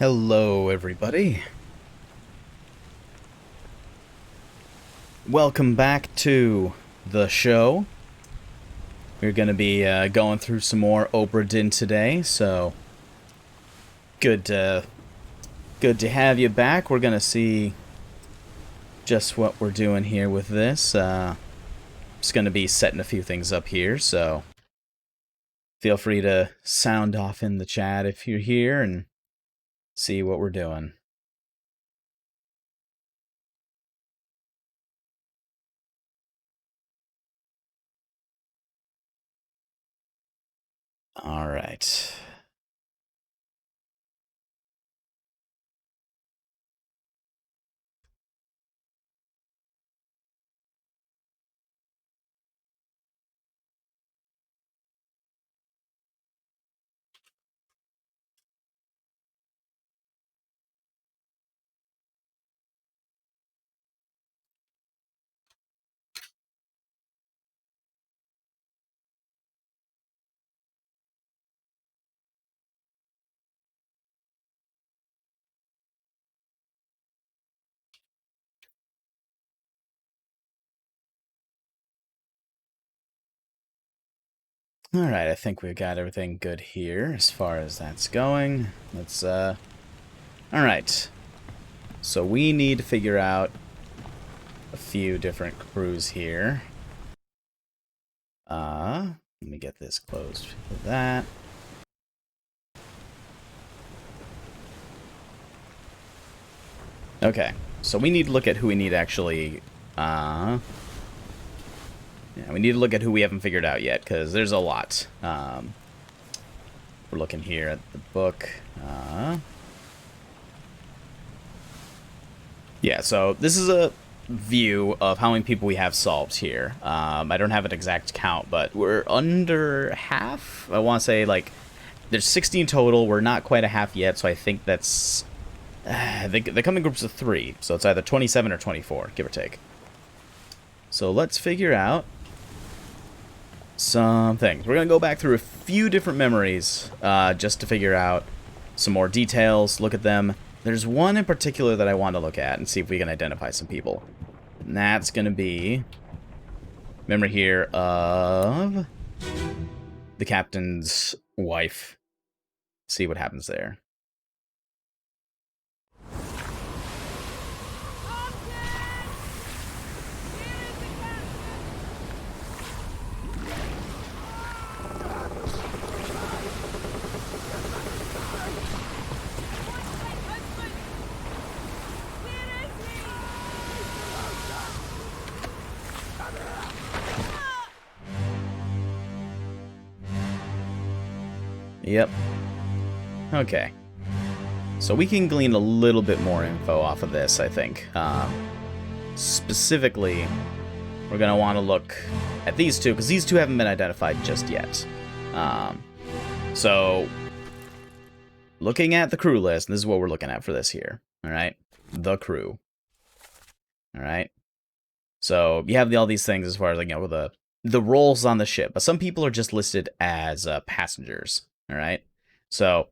Hello, everybody. Welcome back to the show. We're going to be going through some more Obra Dinn today, so good to have you back. We're going to see just what we're doing here with this. Just going to be setting a few things up here, so feel free to sound off in the chat if you're here and see what we're doing. All right. Alright, I think we've got everything good here as far as that's going. Let's, Alright. So we need to figure out a few different crews here. Let me get this closed for that. Okay, so we need to look at who we need actually, yeah, we need to look at who we haven't figured out yet, because there's a lot. We're looking here at the book. Yeah, so this is a view of how many people we have solved here. I don't have an exact count, but we're under half. I want to say, like, there's 16 total. We're not quite a half yet, so I think that's... they come in groups of 3, so it's either 27 or 24, give or take. So let's figure out some things. We're going to go back through a few different memories just to figure out some more details, look at them. There's one in particular that I want to look at and see if we can identify some people. And that's going to be memory here of the captain's wife. See what happens there. Yep. Okay. So we can glean a little bit more info off of this, I think. Specifically, we're going to want to look at these two, because these two haven't been identified just yet. So, looking at the crew list, and this is what we're looking at for this here. Alright? The crew. Alright? So, you have all these things as far as, like, you know, the roles on the ship. But some people are just listed as passengers. Alright? So,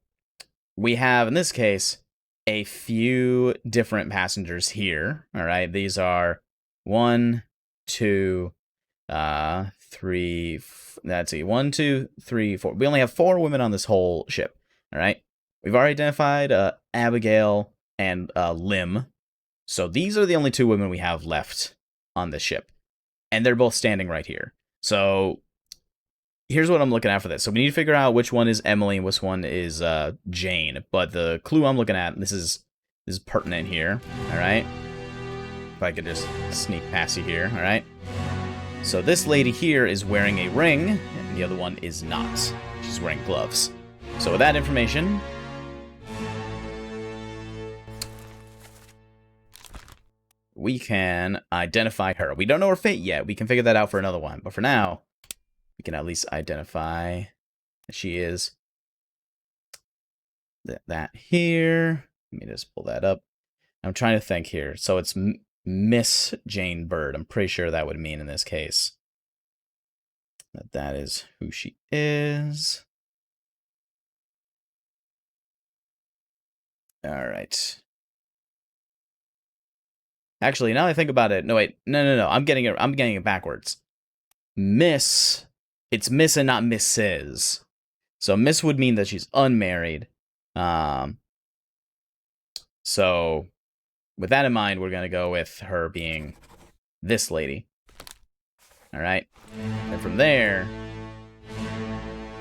we have, in this case, a few different passengers here. Alright? These are 1, 2, 3, let's see, 1, 2, 3, 4. We only have 4 women on this whole ship. Alright? We've already identified Abigail and Lim. So these are the only 2 women we have left on this ship. And they're both standing right here. So here's what I'm looking at for this. So we need to figure out which one is Emily and which one is Jane. But the clue I'm looking at, this is pertinent here. Alright? If I could just sneak past you here. Alright? So this lady here is wearing a ring, and the other one is not. She's wearing gloves. So with that information, we can identify her. We don't know her fate yet. We can figure that out for another one. But for now, we can at least identify that she is that here. Let me just pull that up. I'm trying to think here. So it's Miss Jane Bird. I'm pretty sure that would mean in this case that is who she is. Alright. Actually, now I think about it... No, wait. No. I'm getting it backwards. Miss... It's Miss and not Mrs. So Miss would mean that she's unmarried. So, with that in mind, we're going to go with her being this lady. Alright? And from there...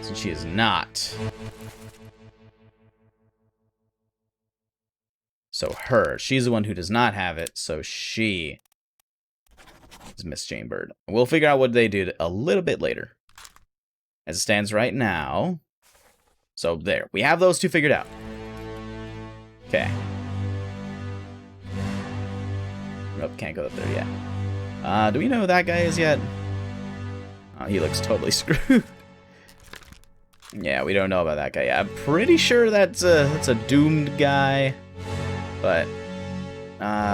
Since she is not... So her. She's the one who does not have it, so she is Miss Jane Bird. We'll figure out what they did a little bit later. As it stands right now... So there. We have those two figured out. Okay. Nope, can't go up there yet. Do we know who that guy is yet? Oh, he looks totally screwed. Yeah, we don't know about that guy yet. I'm pretty sure that's a doomed guy. But,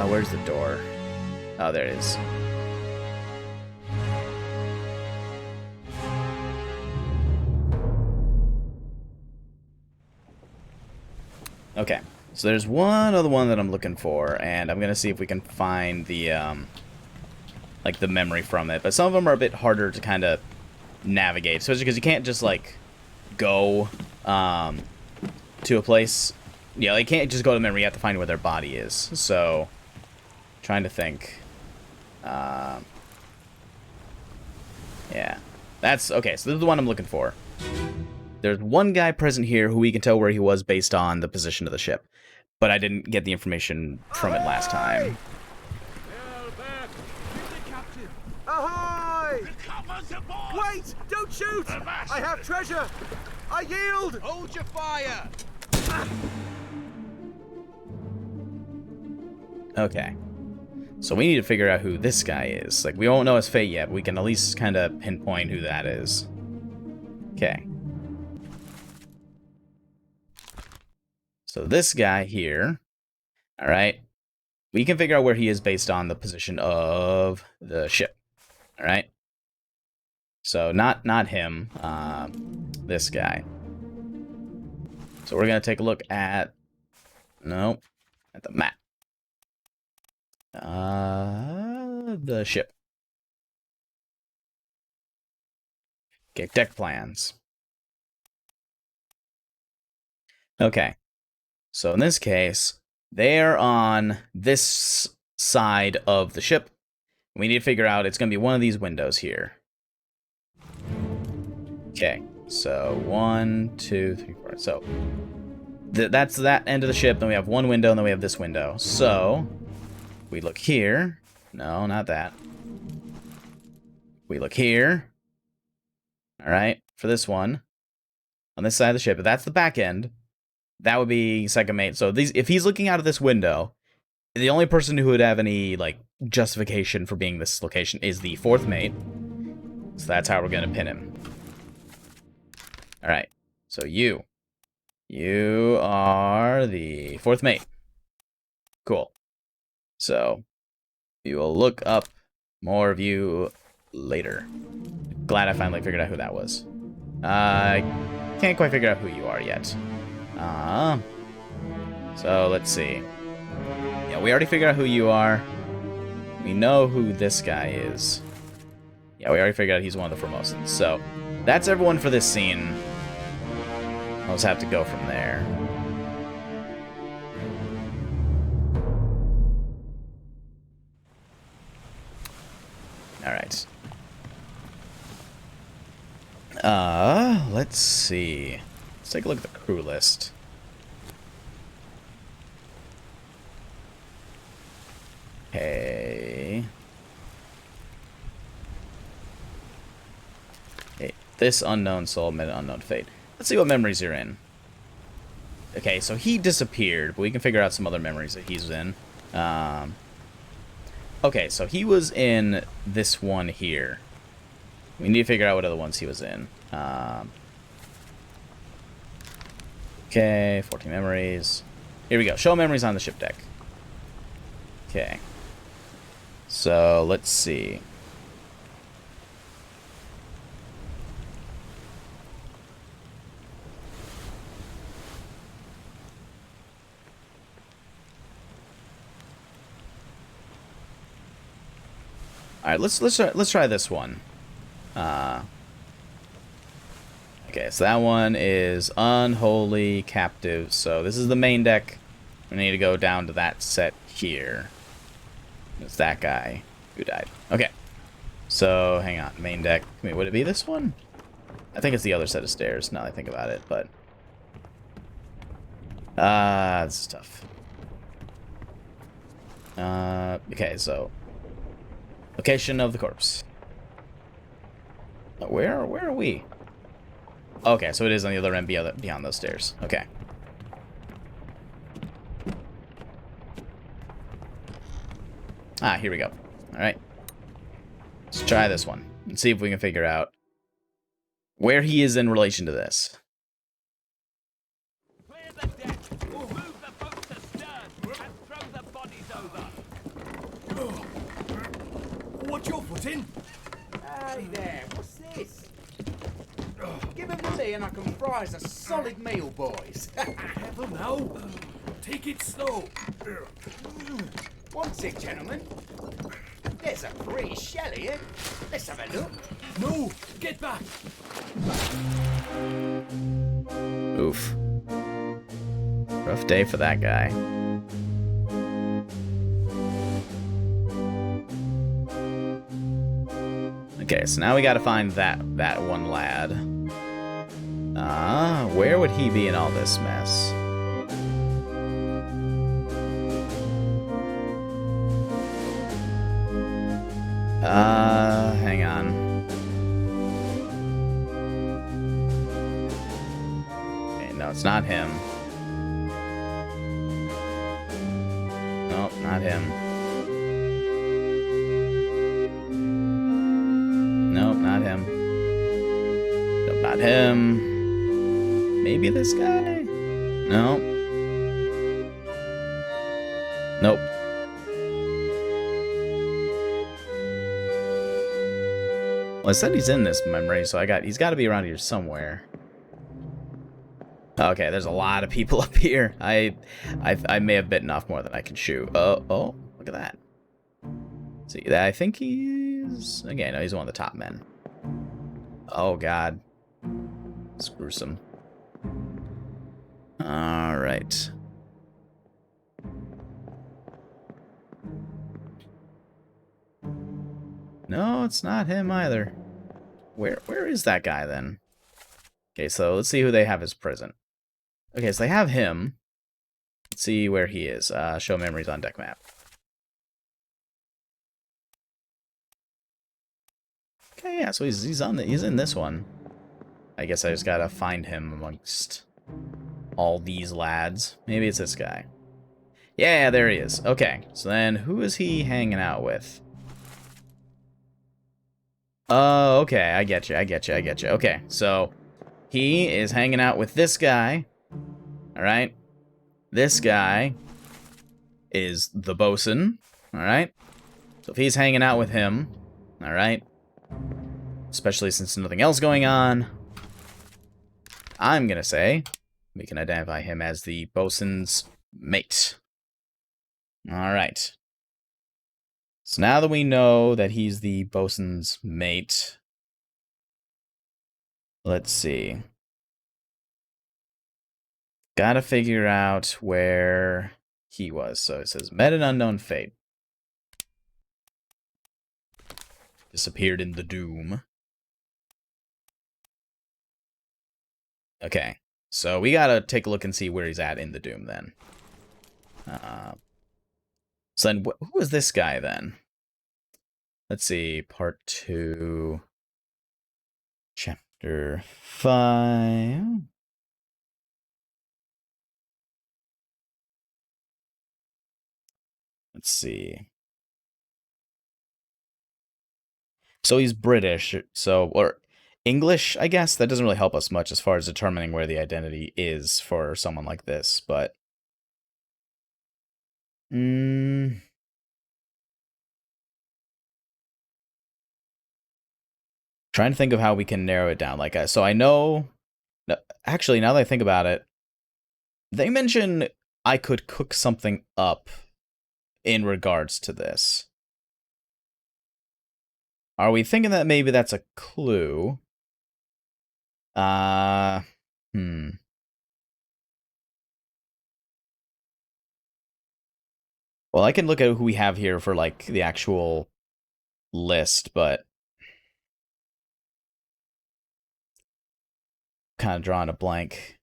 where's the door? Oh, there it is. Okay, so there's one other one that I'm looking for, and I'm gonna see if we can find the, like, the memory from it. But some of them are a bit harder to kind of navigate, especially because you can't just, like, go, to a place... Yeah, they can't just go to memory. You have to find where their body is. So, trying to think. Yeah. That's... Okay, so this is the one I'm looking for. There's one guy present here who we can tell where he was based on the position of the ship. But I didn't get the information from it last time. Ahoy! Wait! Don't shoot! I have treasure! I yield! Hold your fire! Okay. So we need to figure out who this guy is. Like, we won't know his fate yet, but we can at least kind of pinpoint who that is. Okay. So this guy here, alright, we can figure out where he is based on the position of the ship. Alright? So, not him, this guy. So we're going to take a look at, no, at the map. The ship. Okay, deck plans. Okay. So in this case, they're on this side of the ship. We need to figure out, it's going to be one of these windows here. Okay, so 1, 2, 3, 4. So that's that end of the ship. Then we have one window, and then we have this window. So we look here. No, not that. We look here. All right, for this one. On this side of the ship, if that's the back end, that would be second mate. So if he's looking out of this window, the only person who would have any, like, justification for being this location is the fourth mate. So that's how we're going to pin him. Alright, so you are the fourth mate. Cool. So, we will look up more of you later. Glad I finally figured out who that was. I can't quite figure out who you are yet. So, let's see. Yeah, we already figured out who you are. We know who this guy is. Yeah, we already figured out he's one of the Formosans. So, that's everyone for this scene. I'll just have to go from there. Alright. Let's see. Let's take a look at the crew list. Okay. Hey, this unknown soul met an unknown fate. Let's see what memories you're in. Okay, so he disappeared, but we can figure out some other memories that he's in. Okay, so he was in this one here. We need to figure out what other ones he was in. Okay, 14 memories. Here we go. Show memories on the ship deck. Okay. So, let's see. right, let's try this one. Okay, so that one is Unholy Captive. So this is the main deck. We need to go down to that set here. It's that guy who died. Okay. So, hang on. Main deck. Wait, would it be this one? I think it's the other set of stairs, now that I think about it, but... this is tough. Okay, so... Location of the corpse. Where are we? Okay, so it is on the other end beyond those stairs. Okay. Ah, here we go. Alright. Let's try this one and see if we can figure out where he is in relation to this. Clear the deck. We'll move the boats astern and throw the bodies over. What's your foot in? Hey there, what's this? Give him to me and I can fry us a solid meal, boys. Careful now. Take it slow. One tick, gentlemen. There's a free shell here. Let's have a look. No, get back. Oof. Rough day for that guy. Okay, so now we gotta find that one lad. Where would he be in all this mess? Hang on. Okay, no, it's not him. Nope, not him. Nope, not him. Nope, not him. Maybe this guy? Nope. Nope. Well, I said he's in this memory, so he's got to be around here somewhere. Okay, there's a lot of people up here. I may have bitten off more than I can chew. Oh, look at that. See, I think he's... Okay, no, he's one of the top men. Oh, God. It's gruesome. Alright. No, it's not him either. Where is that guy, then? Okay, so let's see who they have as present. Okay, so they have him. Let's see where he is. Show memories on deck map. Okay, yeah, so he's in this one. I guess I just gotta find him amongst all these lads. Maybe it's this guy. Yeah, there he is. Okay, so then who is he hanging out with? Oh, okay, I get you. Okay, so he is hanging out with this guy. Alright? This guy is the bosun. Alright? So if he's hanging out with him, alright? Especially since there's nothing else going on, I'm gonna say we can identify him as the bosun's mate. Alright. So now that we know that he's the bosun's mate, let's see. Gotta figure out where he was. So it says, met an unknown fate. Disappeared in the doom. Okay, so we gotta take a look and see where he's at in the doom then. So then, who is this guy then? Let's see, part 2, chapter 5. Let's see. So he's British, or English, I guess. That doesn't really help us much as far as determining where the identity is for someone like this, but... Trying to think of how we can narrow it down. Like, so I know... Actually, now that I think about it, they mention I could cook something up in regards to this. Are we thinking that maybe that's a clue? Hmm. Well, I can look at who we have here for, like, the actual list, but kind of drawing a blank.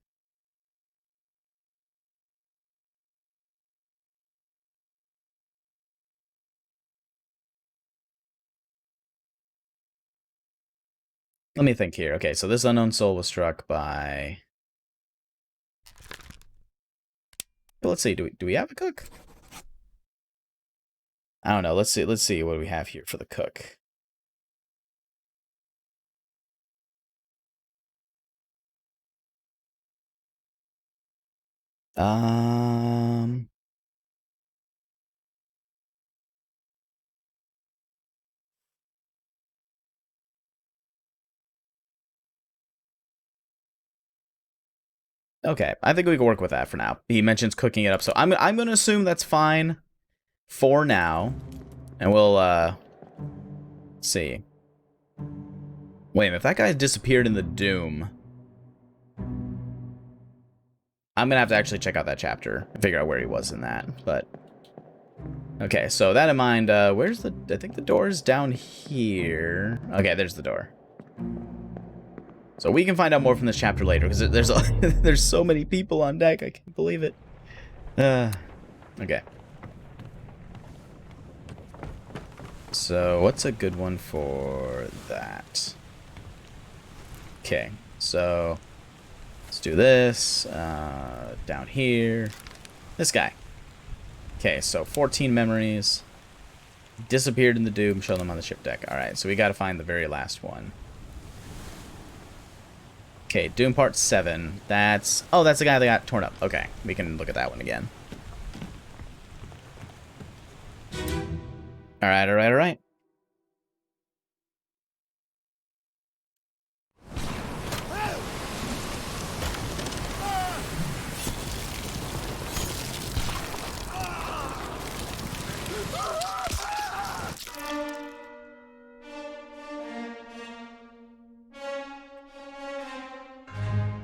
Let me think here. Okay, so this unknown soul was struck by... Let's see, do we have a cook? I don't know. Let's see what do we have here for the cook. Okay, I think we can work with that for now. He mentions cooking it up, so I'm going to assume that's fine for now. And we'll, see. Wait a minute, if that guy disappeared in the Doom... I'm going to have to actually check out that chapter and figure out where he was in that, but... Okay, so that in mind, where's the... I think the door's down here. Okay, there's the door. So we can find out more from this chapter later, because there's there's so many people on deck, I can't believe it. Okay. So, what's a good one for that? Okay, so... Let's do this. Down here. This guy. Okay, so 14 memories. Disappeared in the Doom. Show them on the ship deck. Alright, so we gotta find the very last one. Okay, Doom Part 7. That's... Oh, that's the guy that got torn up. Okay, we can look at that one again. Alright, alright, alright.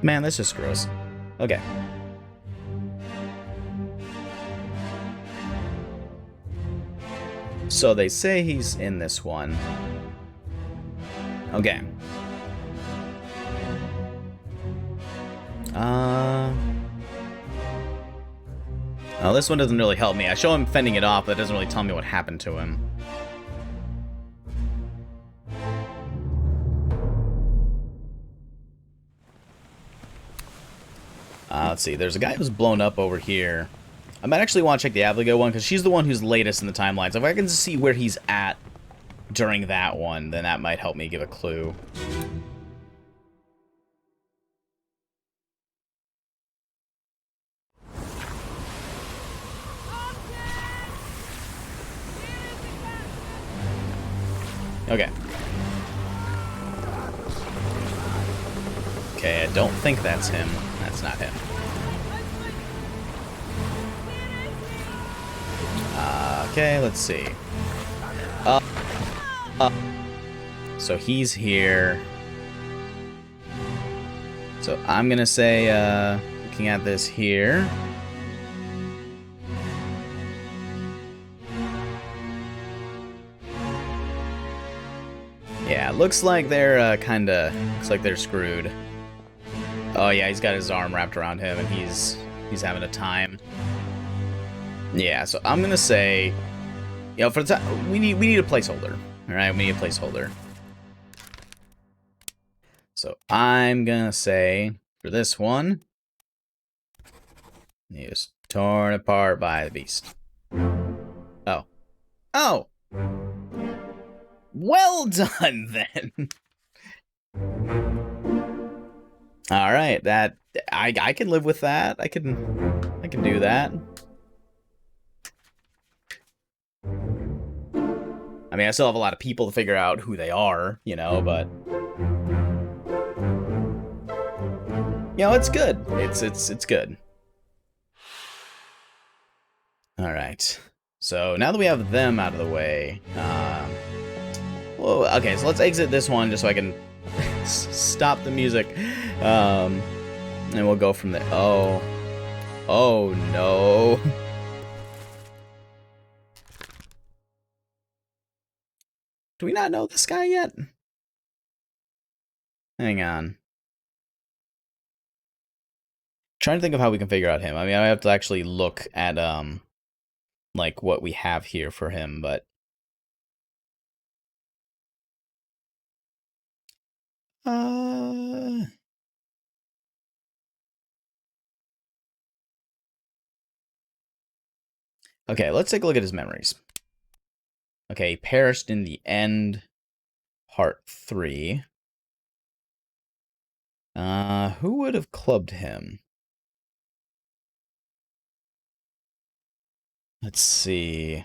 Man, that's just gross. Okay. So they say he's in this one. Okay. Oh, this one doesn't really help me. I show him fending it off, but it doesn't really tell me what happened to him. Let's see. There's a guy who's blown up over here. I might actually want to check the Abigail one, because she's the one who's latest in the timeline. So if I can see where he's at during that one, then that might help me give a clue. Okay. Okay, I don't think that's him. That's not him. Okay, let's see. So he's here. So I'm gonna say, looking at this here. Yeah, looks like they're looks like they're screwed. Oh yeah, he's got his arm wrapped around him and he's having a time. Yeah, so I'm gonna say, you know, for the time we need a placeholder. All right, we need a placeholder. So I'm gonna say for this one, he was torn apart by the beast. Oh, oh, well done then. All right, that I can live with that. I can do that. I mean, I still have a lot of people to figure out who they are, you know, but you know, it's good. It's good. All right. So now that we have them out of the way, Whoa, okay, so let's exit this one just so I can stop the music. And we'll go from there. Oh. Oh, no. Do we not know this guy yet? Hang on. Trying to think of how we can figure out him. I mean, I have to actually look at, like, what we have here for him, but... Okay, let's take a look at his memories. Okay, he perished in the end, part 3. Who would have clubbed him? Let's see.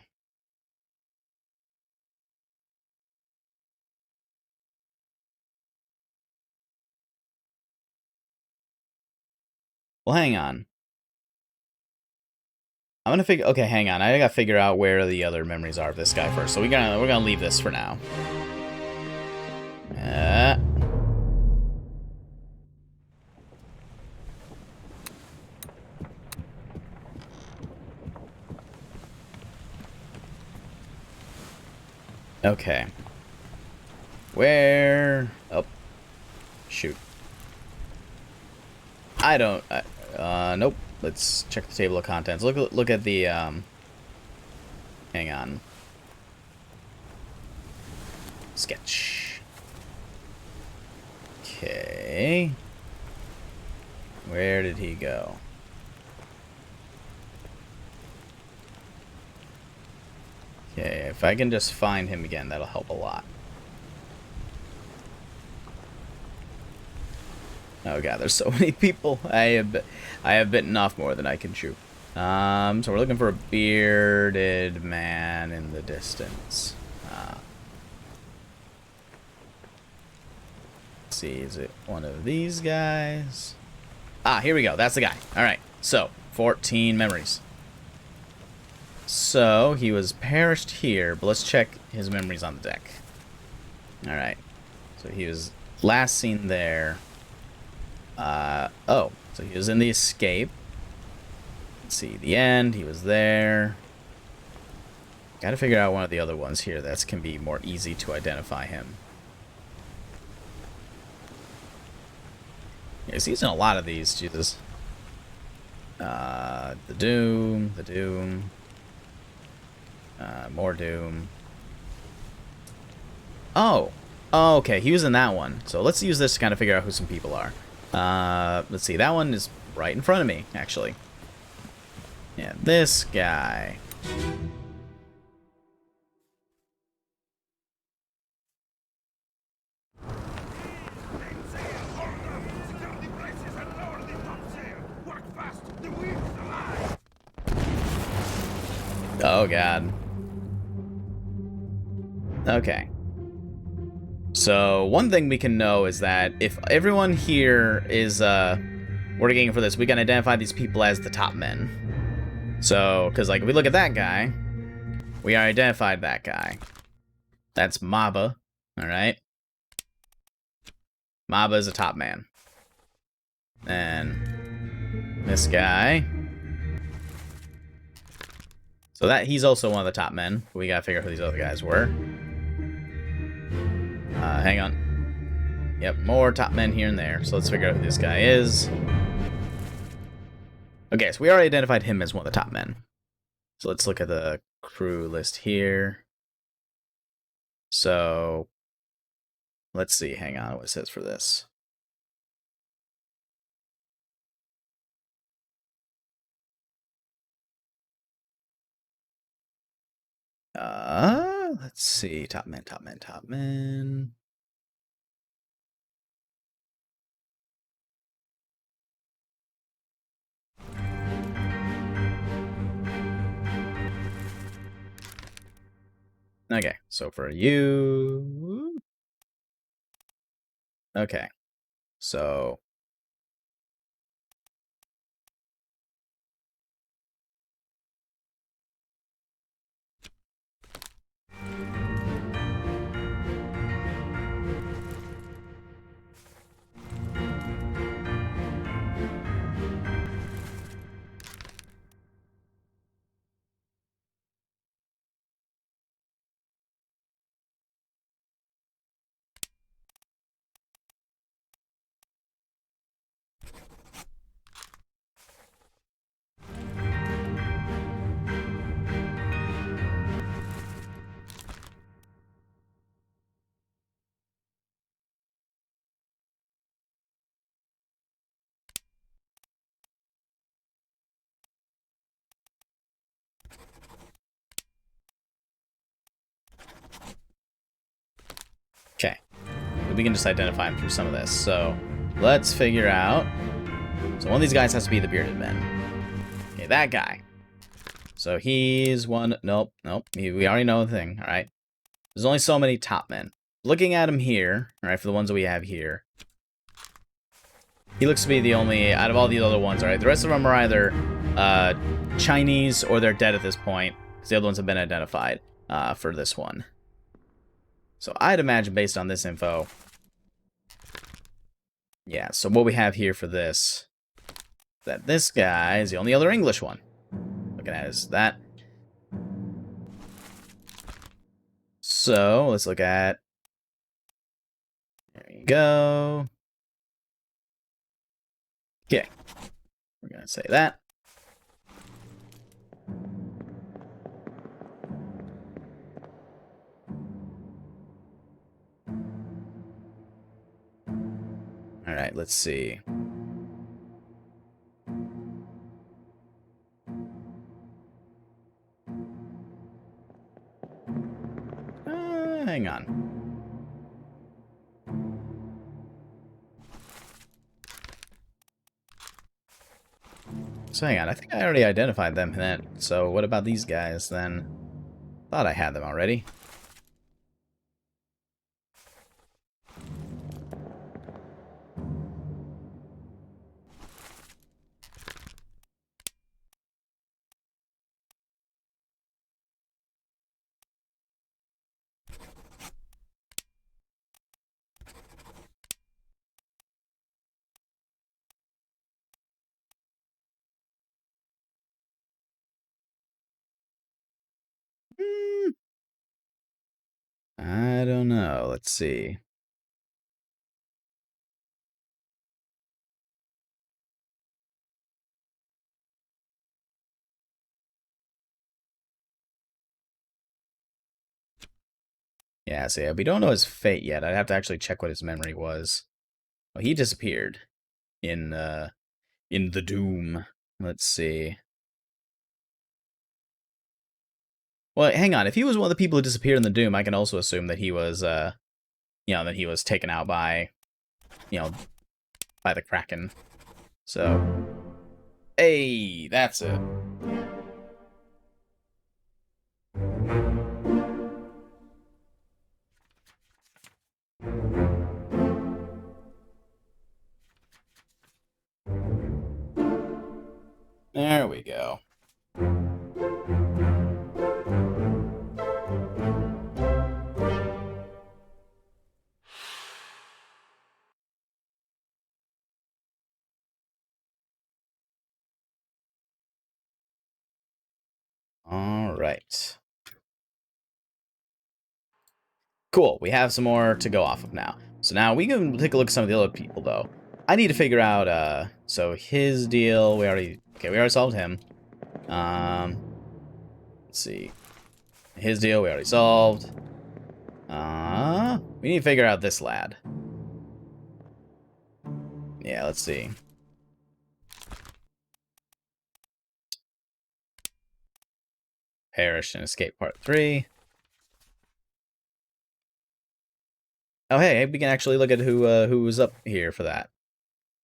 Well, hang on. I'm gonna figure. Okay, hang on. I gotta figure out where the other memories are of this guy first. So we're gonna leave this for now. Okay. Where? Oh, shoot. I don't. Nope. Let's check the table of contents. Look at the. Hang on. Sketch. Okay. Where did he go? Okay, if I can just find him again, that'll help a lot. Oh god, there's so many people. I have bitten off more than I can chew. So we're looking for a bearded man in the distance. Let's see, is it one of these guys? Ah, here we go. That's the guy. All right. So 14 memories. So he was perished here, but let's check his memories on the deck. All right. So he was last seen there. Oh, so he was in the escape. Let's see, the end, he was there. Gotta figure out one of the other ones here that can be more easy to identify him. Yeah, he's using a lot of these, Jesus. The Doom, more Doom. Oh, okay, he was in that one. So let's use this to kind of figure out who some people are. Let's see, that one is right in front of me, actually. Yeah, this guy. Oh, God. Okay. So, one thing we can know is that if everyone here is, working for this, we can identify these people as the top men. So, because, like, if we look at that guy, we identified that guy. That's Maba, alright? Maba is a top man. And this guy. So he's also one of the top men. We gotta figure out who these other guys were. Hang on. Yep, more top men here and there. So let's figure out who this guy is. Okay, so we already identified him as one of the top men. So let's look at the crew list here. So let's see. Hang on, what it says for this. Let's see. Top men, top men, top men. Okay, so for you... Okay, so... we can just identify him through some of this. So let's figure out. So one of these guys has to be the bearded men. Okay, that guy. So he's one. Nope. We already know the thing. All right. There's only so many top men. Looking at him here, all right, for the ones that we have here, he looks to be the only out of all the other ones. All right, the rest of them are either Chinese or they're dead at this point because the other ones have been identified for this one. So I'd imagine based on this info, yeah. So what we have here for this, that this guy is the only other English one. Looking at is that. So let's look at. There you go. Okay. We're going to say that. All right, let's see. Hang on. So hang on, I think I already identified them then. So what about these guys then? Thought I had them already. I don't know. Let's see. Yeah, so yeah, we don't know his fate yet. I'd have to actually check what his memory was. Well, he disappeared in the Doom. Let's see. Well, hang on. If he was one of the people who disappeared in the Doom, I can also assume that he was, that he was taken out by, by the KRAKEN. So, hey, that's it. There we go. All right. Cool. We have some more to go off of now. So now we can take a look at some of the other people, though. I need to figure out, so his deal, we already solved him. Let's see. His deal, we already solved. We need to figure out this lad. Yeah, let's see. Perish and Escape Part 3. Oh, hey, we can actually look at who was up here for that.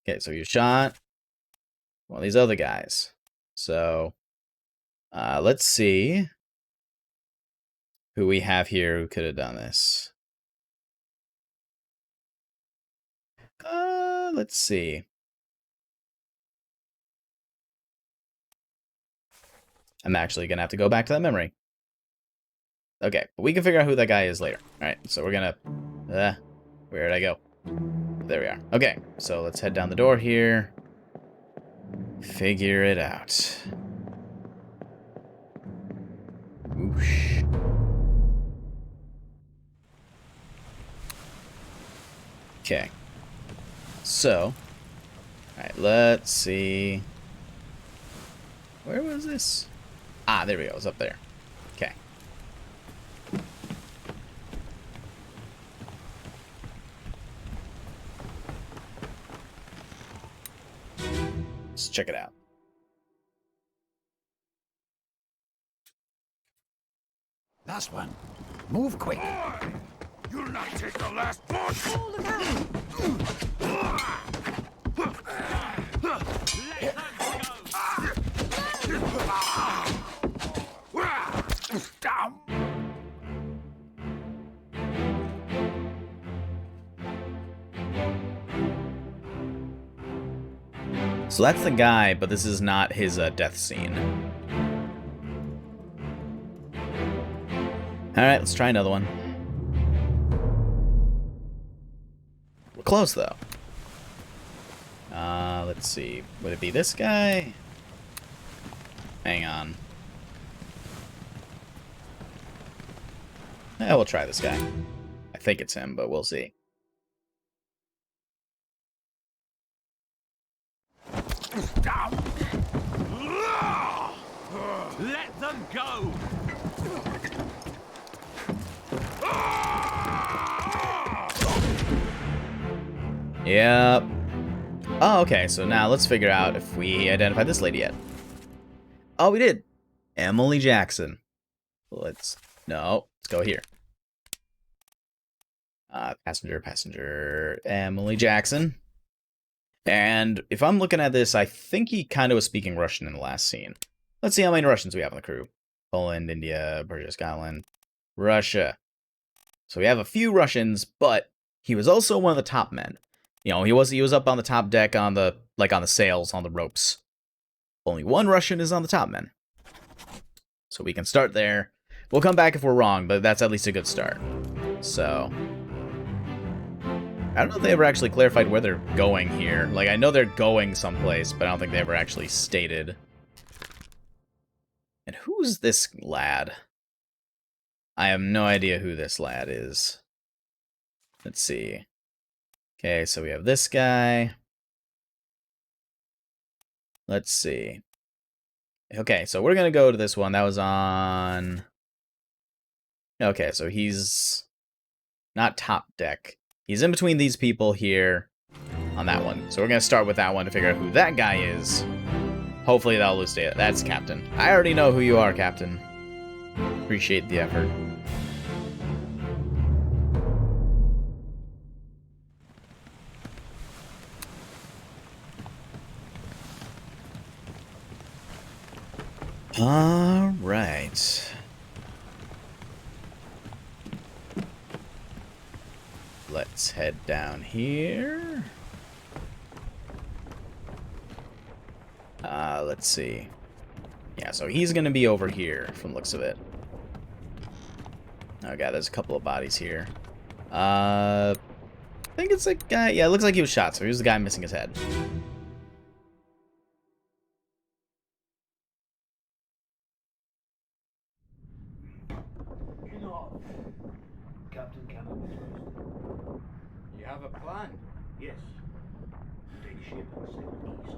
Okay, so you shot one of these other guys. So, let's see who we have here who could have done this. Let's see. I'm actually gonna have to go back to that memory. Okay, but we can figure out who that guy is later. Alright, so we're gonna... where'd I go? There we are. Okay, so let's head down the door here. Figure it out. Whoosh. Okay. So... Alright, let's see... Where was this? Ah, there we go. It's up there. Okay. Let's check it out. Last one. Move quick. You'll not take the last one! Oh, look out! Let them go! Down! So that's the guy, but this is not his death scene. Alright, let's try another one. We're close, though. Let's see. Would it be this guy? Hang on. Yeah, we'll try this guy. I think it's him, but we'll see. Down! Let them go! Yep. Oh, okay, so now let's figure out if we identified this lady yet. Oh, we did. Emily Jackson. Let's go here. Passenger, Emily Jackson. And if I'm looking at this, I think he kind of was speaking Russian in the last scene. Let's see how many Russians we have on the crew. Poland, India, Persia, Scotland, Russia. So we have a few Russians, but he was also one of the top men. You know, he was up on the top deck on the sails, on the ropes. Only one Russian is on the top men. So we can start there. We'll come back if we're wrong, but that's at least a good start. So I don't know if they ever actually clarified where they're going here. Like, I know they're going someplace, but I don't think they ever actually stated. And who's this lad? I have no idea who this lad is. Let's see. Okay, so we have this guy. Let's see. Okay, so we're going to go to this one. That was on... Okay, so he's not top deck. He's in between these people here on that one. So we're going to start with that one to figure out who that guy is. Hopefully that'll elucidate it. That's Captain. I already know who you are, Captain. Appreciate the effort. All right. Let's head down here. Let's see. Yeah, so he's gonna be over here from the looks of it. Oh god, there's a couple of bodies here. I think it's a guy. Yeah, it looks like he was shot, so he was the guy missing his head. Captain Cannon was posted. You have a plan? Yes. Take ship and sail east.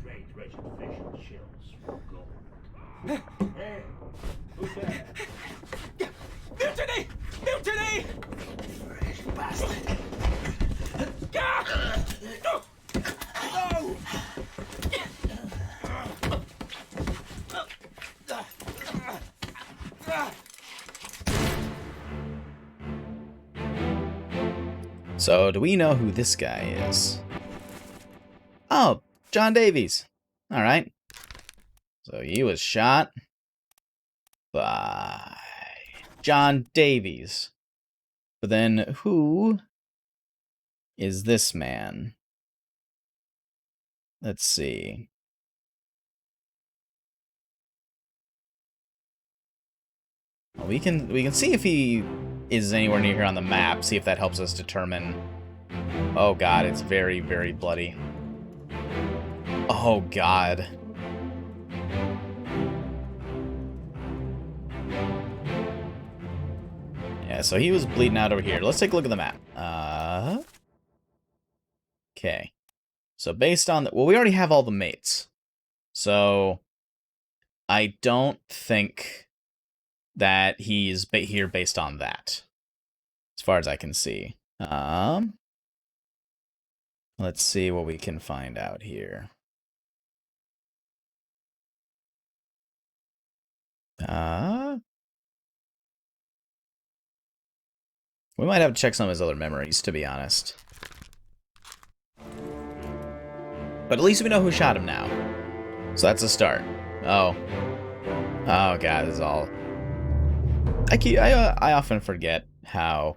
Trade treasured fish and shells for gold. Hey, who's there? Mutiny! Mutiny! Fresh bastard. No! So, do we know who this guy is? Oh, John Davies. All right. So he was shot by John Davies. But then who is this man? Let's see. Well, we can see if he is anywhere near here on the map, see if that helps us determine. Oh god, it's very, very bloody. Oh god. Yeah, so he was bleeding out over here. Let's take a look at the map. Okay. So based on well, we already have all the mates. So I don't think that he's here based on that, as far as I can see. Let's see what we can find out here. We might have to check some of his other memories, to be honest. But at least we know who shot him now. So that's a start. Oh. Oh god, this is all... I often forget how...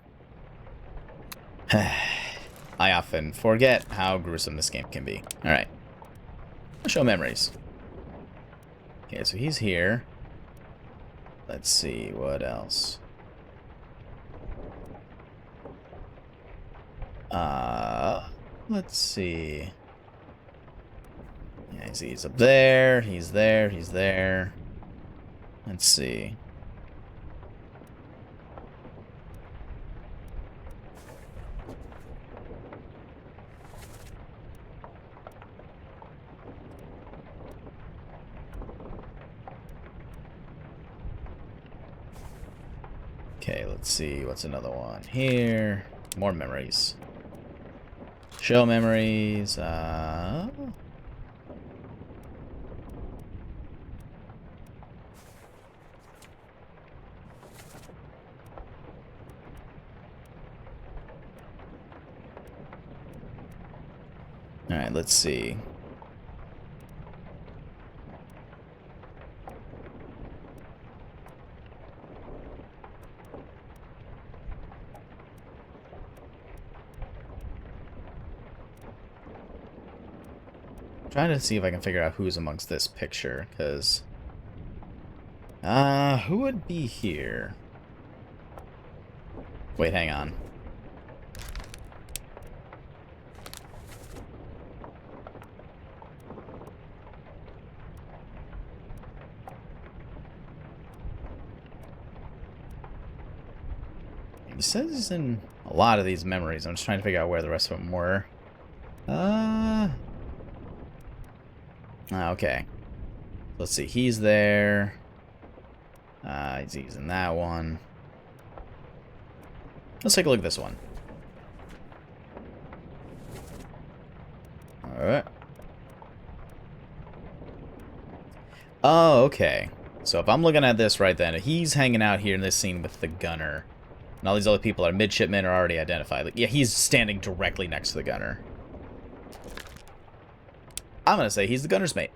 I often forget how gruesome this game can be. Alright. Show memories. Okay, so he's here. Let's see, what else? Let's see. Yeah, he's up there, he's there, he's there. Let's see. Okay, let's see. What's another one here? More memories. Show memories. Alright, let's see. Trying to see if I can figure out who's amongst this picture, because... who would be here? Wait, hang on. He says he's in a lot of these memories. I'm just trying to figure out where the rest of them were. Okay. Let's see. He's there. He's in that one. Let's take a look at this one. Alright. Oh, okay. So if I'm looking at this right then, he's hanging out here in this scene with the gunner. And all these other people are midshipmen are already identified. Like, yeah, he's standing directly next to the gunner. I'm gonna say he's the gunner's mate.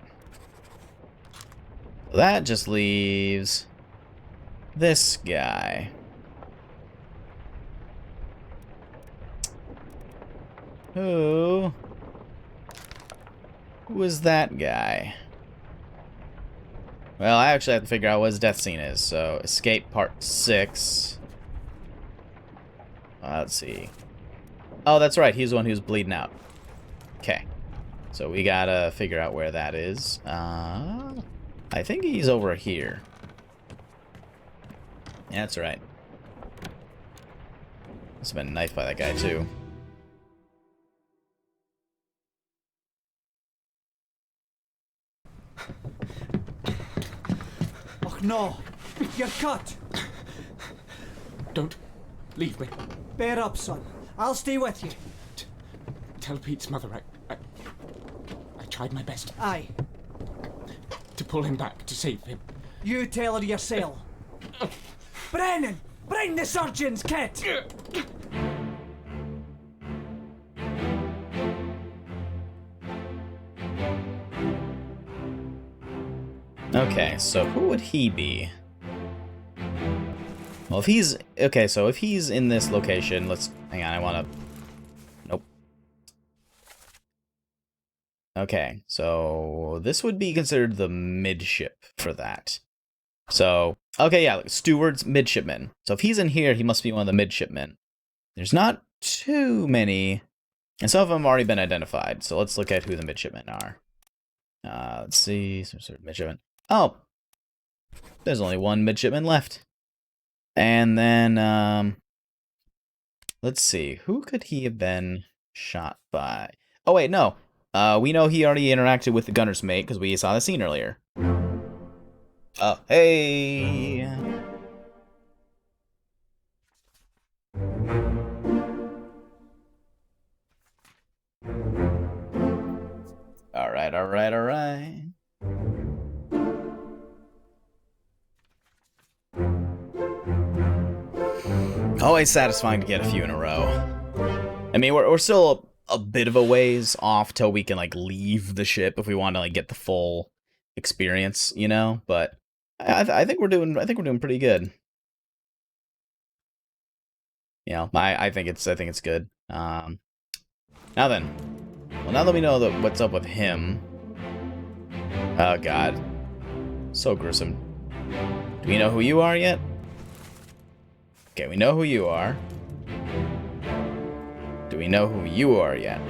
That just leaves this guy. Who is that guy? Well, I actually have to figure out what his death scene is. So, Escape Part 6. Let's see. Oh, that's right. He's the one who's bleeding out. Okay. So we gotta figure out where that is. I think he's over here. Yeah, that's right. Must have been knifed by that guy, too. Oh no! You're cut! Don't leave me. Bear up, son. I'll stay with you. Tell Pete's mother I tried my best Aye. to pull him back, to save him. You tell her yourself. Brennan! Bring the surgeon's kit! Okay, so who would he be? Well, if he's... Okay, so if he's in this location, let's... Hang on, I want to... Nope. Okay, so this would be considered the midship for that. So, okay, yeah, like steward's midshipman. So if he's in here, he must be one of the midshipmen. There's not too many, and some of them have already been identified. So let's look at who the midshipmen are. Let's see, some sort of midshipman. Oh, there's only one midshipman left. And then, let's see, who could he have been shot by? Oh, wait, no. We know he already interacted with the gunner's mate because we saw the scene earlier. Oh, hey! Alright, alright, alright. Always satisfying to get a few in a row. I mean, we're still a bit of a ways off till we can, like, leave the ship if we want to, like, get the full experience, you know? But I think we're doing pretty good. You know, I think it's good. Now then, well, now that we know what's up with him. Oh God, so gruesome. Do we know who you are yet? Okay, we know who you are. Do we know who you are yet?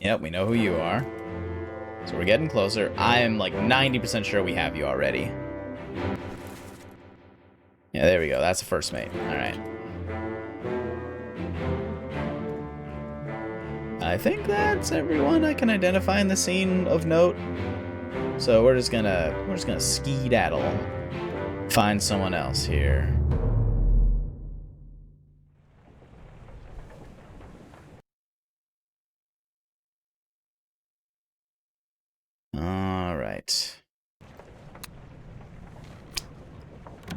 Yep, we know who you are. So we're getting closer. I am like 90% sure we have you already. Yeah, there we go. That's the first mate. All right. I think that's everyone I can identify in the scene of note. So we're just gonna skedaddle. Find someone else here. All right.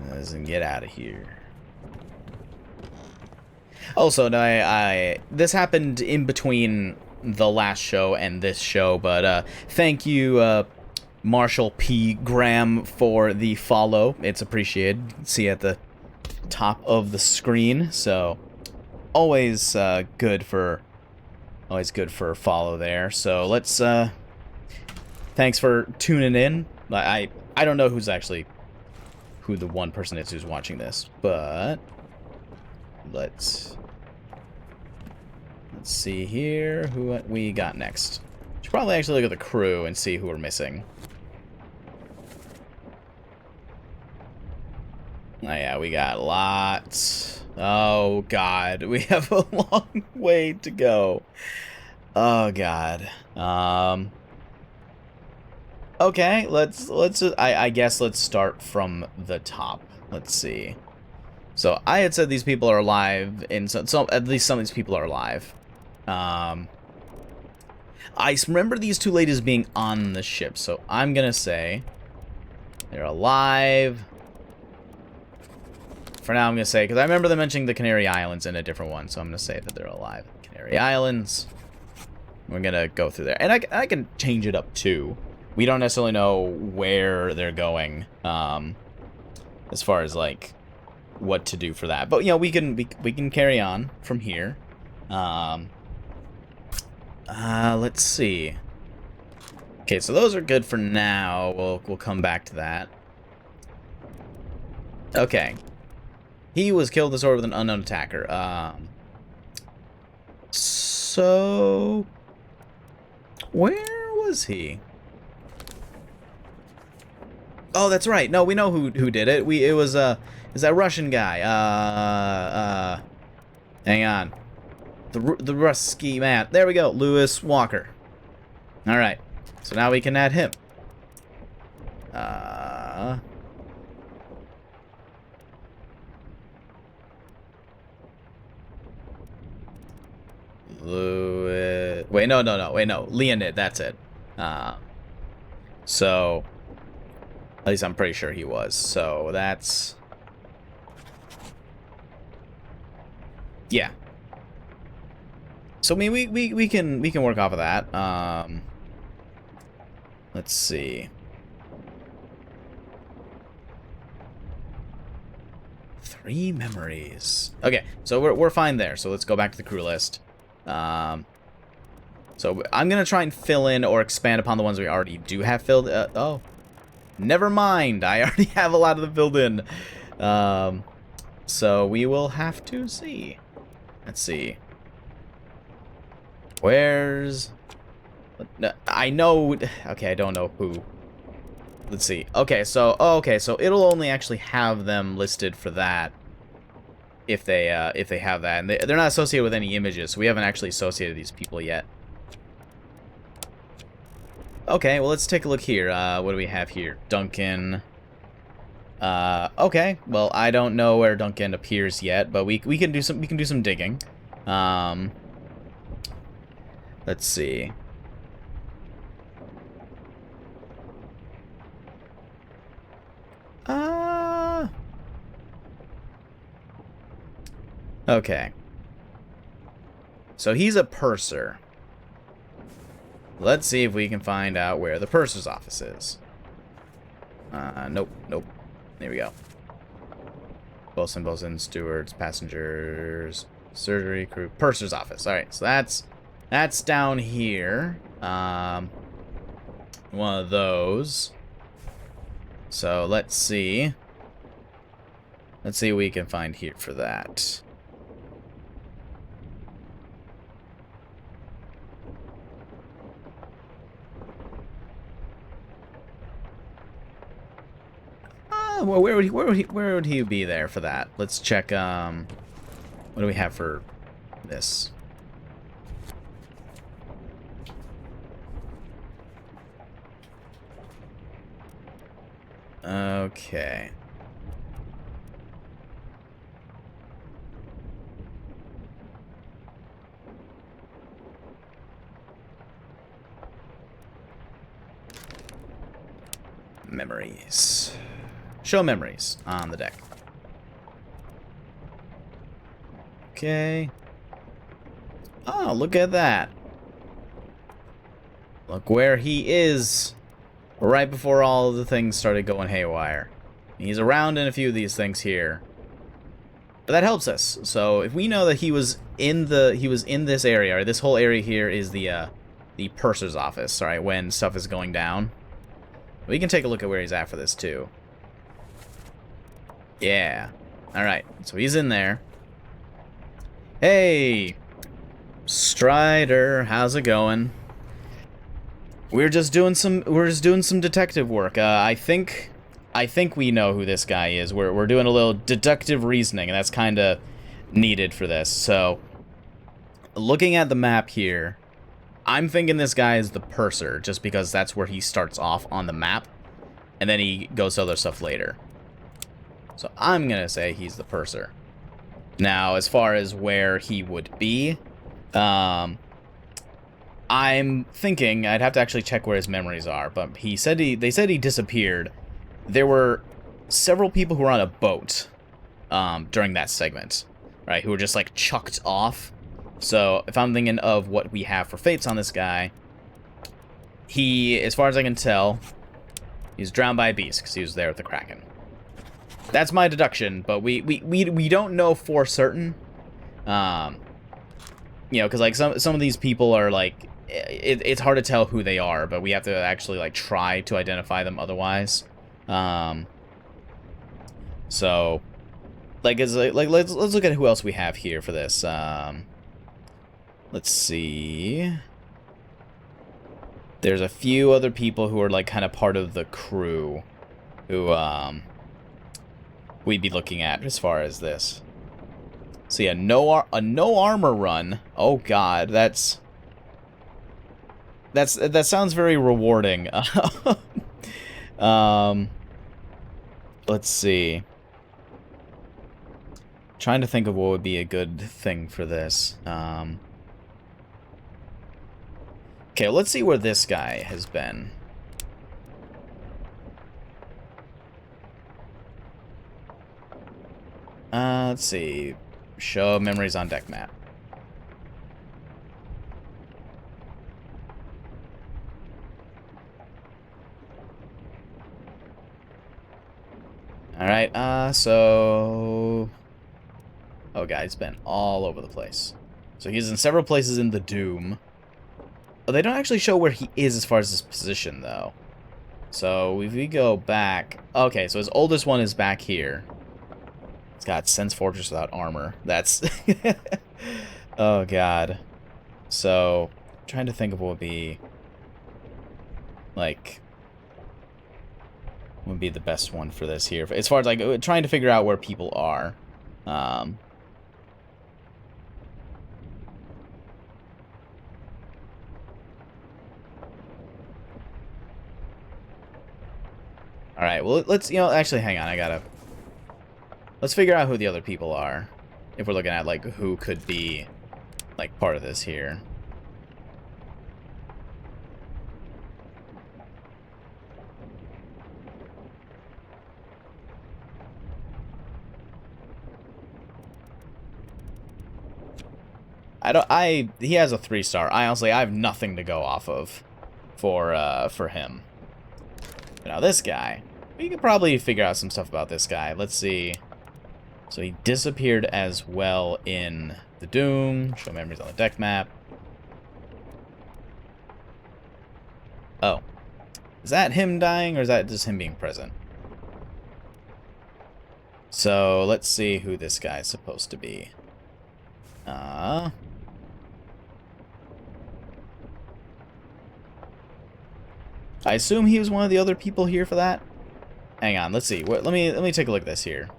Let's get out of here. Also, this happened in between the last show and this show, but thank you, Marshall P. Graham, for the follow. It's appreciated. See at the top of the screen. So always good for follow there. So let's thanks for tuning in. I don't know who the one person is who's watching this, but let's see here who we got next. Should probably actually look at the crew and see who we're missing. Oh yeah, we got lots. Oh God, we have a long way to go. Oh God. Okay, I guess let's start from the top. Let's see. So I had said these people are alive, and so at least some of these people are alive. I remember these two ladies being on the ship, so I'm gonna say they're alive. For now, I'm gonna say, because I remember them mentioning the Canary Islands in a different one, so I'm gonna say that they're alive. Canary Islands. We're gonna go through there, and I can change it up too. We don't necessarily know where they're going, as far as like what to do for that. But you know, we can carry on from here. Let's see. Okay, so those are good for now. We'll come back to that. Okay. He was killed this order with an unknown attacker. So where was he? Oh, that's right. No, we know who did it. It was is that Russian guy? Hang on. The Rusky man. There we go. Lewis Walker. All right. So now we can add him. Lewis. Wait, no. Wait, no. Leonid. That's it. So. At least I'm pretty sure he was. So that's... Yeah. So I mean, we can work off of that. Let's see. 3 memories. Okay, so we're fine there. So let's go back to the crew list. So I'm gonna try and fill in or expand upon the ones we already do have filled. Oh. Never mind, I already have a lot of them filled in. So we will have to see. Let's see. Where's... I know... Okay, I don't know who. Let's see. Okay, so... Oh, okay, so it'll only actually have them listed for that. If they have that. And they're not associated with any images, so we haven't actually associated these people yet. Okay, well, let's take a look here. What do we have here? Duncan. Okay. Well, I don't know where Duncan appears yet, but we can do some digging. Let's see. Okay. So he's a purser. Let's see if we can find out where the purser's office is. Nope, nope. There we go. Bosun, stewards, passengers, surgery crew, purser's office. All right, so that's down here. One of those. So let's see. Let's see what we can find here for that. Well, where would he be there for that? Let's check. What do we have for this? Okay. Memories. Show memories on the deck. Okay. Oh, look at that. Look where he is right before all of the things started going haywire. He's around in a few of these things here. But that helps us. So if we know that he was in this area, or this whole area here is the purser's office, alright, when stuff is going down. We can take a look at where he's at for this too. Yeah. Alright, so he's in there. Hey! Strider, how's it going? We're just doing some detective work. I think we know who this guy is. We're doing a little deductive reasoning, and that's kinda needed for this. So looking at the map here, I'm thinking this guy is the purser, just because that's where he starts off on the map, and then he goes to other stuff later. So I'm going to say he's the purser. Now, as far as where he would be, I'm thinking I'd have to actually check where his memories are, but they said he disappeared. There were several people who were on a boat during that segment, right, who were just like chucked off. So if I'm thinking of what we have for fates on this guy, he, as far as I can tell, he's drowned by a beast because he was there with the Kraken. That's my deduction, but we don't know for certain. You know, because like some of these people are like, it's hard to tell who they are, but we have to actually like try to identify them otherwise. So like let's look at who else we have here for this. Let's see. There's a few other people who are like kind of part of the crew who we'd be looking at as far as this. See, a no armor run. Oh god, that sounds very rewarding. Let's see. Trying to think of what would be a good thing for this. Okay, let's see where this guy has been. Let's see. Show memories on deck map. Alright, so... Oh, God, he's been all over the place. So he's in several places in the Doom. Oh, they don't actually show where he is as far as his position, though. So if we go back... Okay, so his oldest one is back here. It's got Sense Fortress without armor. That's... Oh, God. So, trying to think of what would be... Like... Would be the best one for this here. As far as, like, trying to figure out where people are. Alright, well, let's, actually, hang on, let's figure out who the other people are. If we're looking at, like, who could be, like, part of this here. He has a 3-star. I have nothing to go off of for him. But now this guy, we could probably figure out some stuff about this guy. Let's see. So he disappeared as well in the Doom. Show memories on the deck map. Oh. Is that him dying, or is that just him being present? So, let's see who this guy's supposed to be. I assume he was one of the other people here for that? Hang on, let's see. Let me take a look at this here.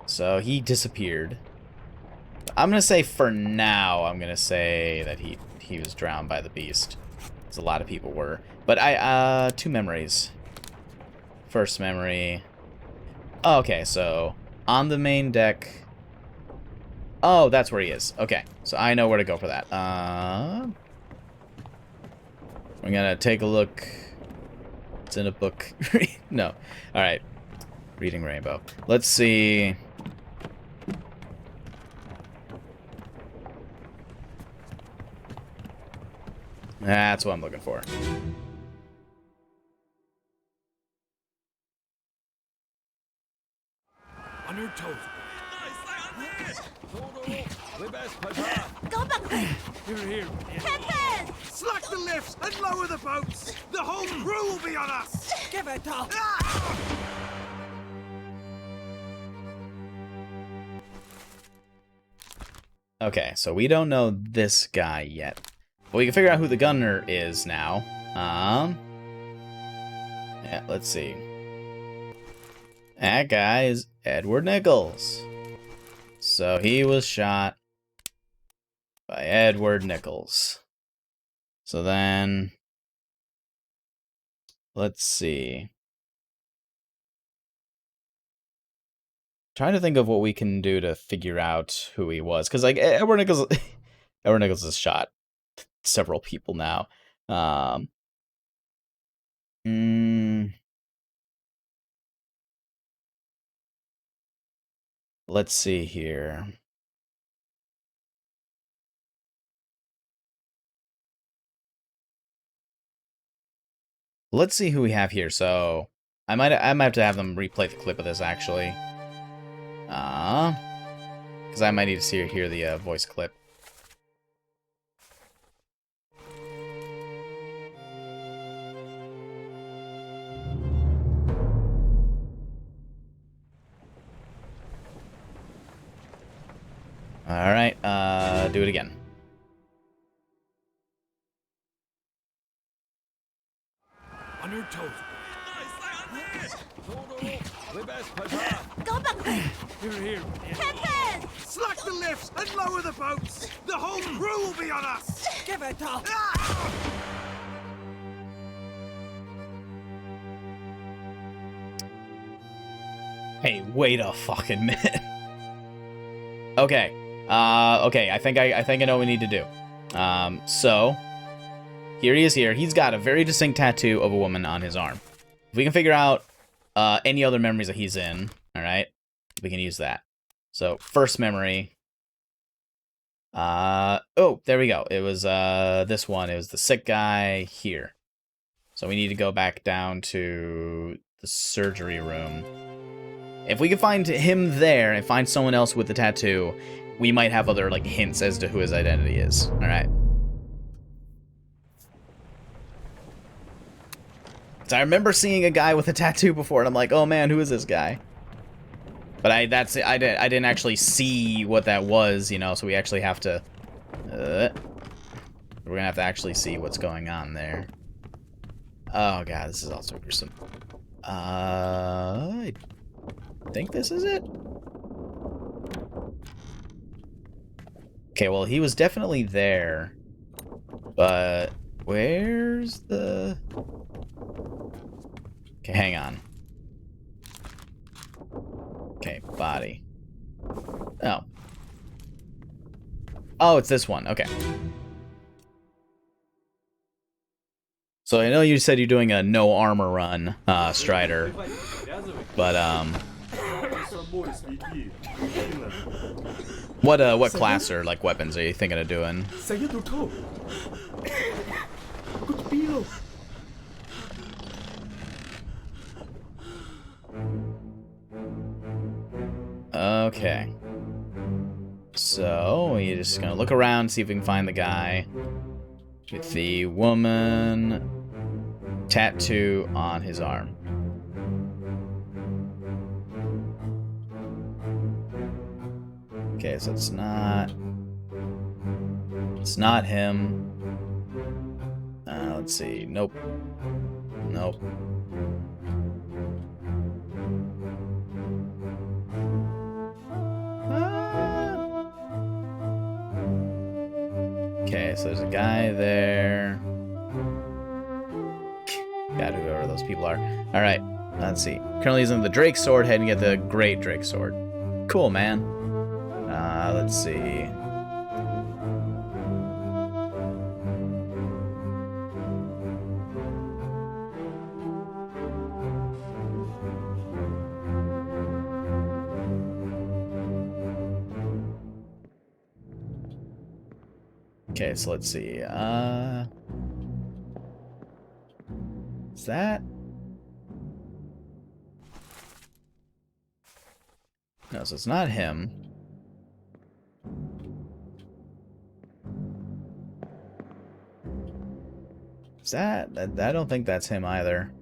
So, he disappeared. I'm gonna say for now, I'm gonna say that he was drowned by the beast. As a lot of people were. But 2 memories. First memory. Oh, okay, so on the main deck. Oh, that's where he is. Okay, so I know where to go for that. We're gonna take a look. It's in a book. No. Alright. Reading Rainbow. Let's see. That's what I'm looking for. On your toes. We best prepare. Go back quick! Here. Captain! Slack the lifts and lower the boats. The whole crew will be on us. Give it up! Okay, so we don't know this guy yet. But we can figure out who the gunner is now. Yeah, let's see. That guy is Edward Nichols. So he was shot by Edward Nichols. So then, let's see. Trying to think of what we can do to figure out who he was, because like Edward Nichols has shot several people now. Let's see here. Let's see who we have here. So I might have to have them replay the clip of this actually. Because I might need to hear the voice clip. All right, do it again. On your toes. We best prepare. Go back quick! Here. Captain! Slack the lifts and lower the boats. The whole crew will be on us. Give it up! Hey, wait a fucking minute. Okay. Okay, I think I know what we need to do. So here he is here. He's got a very distinct tattoo of a woman on his arm. If we can figure out any other memories that he's in, all right, we can use that. So first memory. Oh, there we go. It was this one. It was the sick guy here. So we need to go back down to the surgery room. If we can find him there and find someone else with the tattoo, we might have other like hints as to who his identity is. All right. So I remember seeing a guy with a tattoo before, and I'm like, oh man, who is this guy? But I didn't actually see what that was, you know. So we actually have to. We're gonna have to actually see what's going on there. Oh god, this is also gruesome. I think this is it. Okay, well, he was definitely there, but where's the... Okay, hang on. Okay, body. Oh. Oh, it's this one. Okay. So I know you said you're doing a no armor run, Strider, but What class or like weapons are you thinking of doing? Saya tu tahu. Aku terpilih. Okay. So, you're just gonna look around, see if we can find the guy with the woman tattoo on his arm. Okay, so it's not him. Let's see. Nope. Nope. Okay, so there's a guy there. God, whoever those people are. Alright, let's see. Currently using the Drake sword, heading to get the Great Drake sword. Cool, man. Let's see. Okay, so let's see. Is that? No, so it's not him. Is that? I don't think that's him either.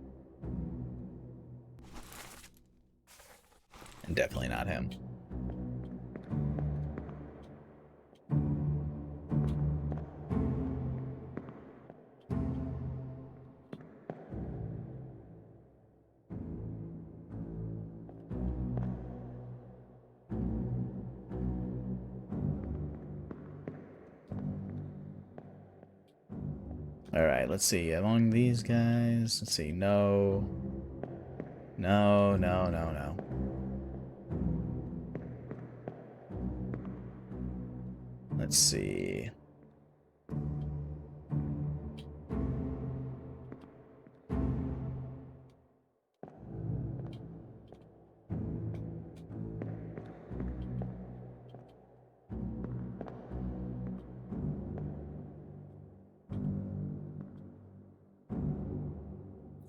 And definitely not him. Alright, let's see. Among these guys, let's see. No. No, no, no, no. Let's see.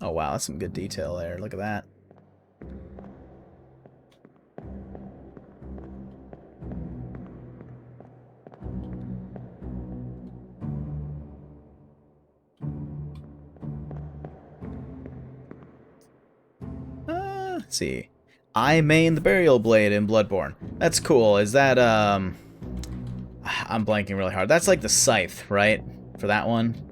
Oh wow, that's some good detail there. Look at that. Let's see. I main the burial blade in Bloodborne. That's cool. Is that I'm blanking really hard. That's like the scythe, right? For that one.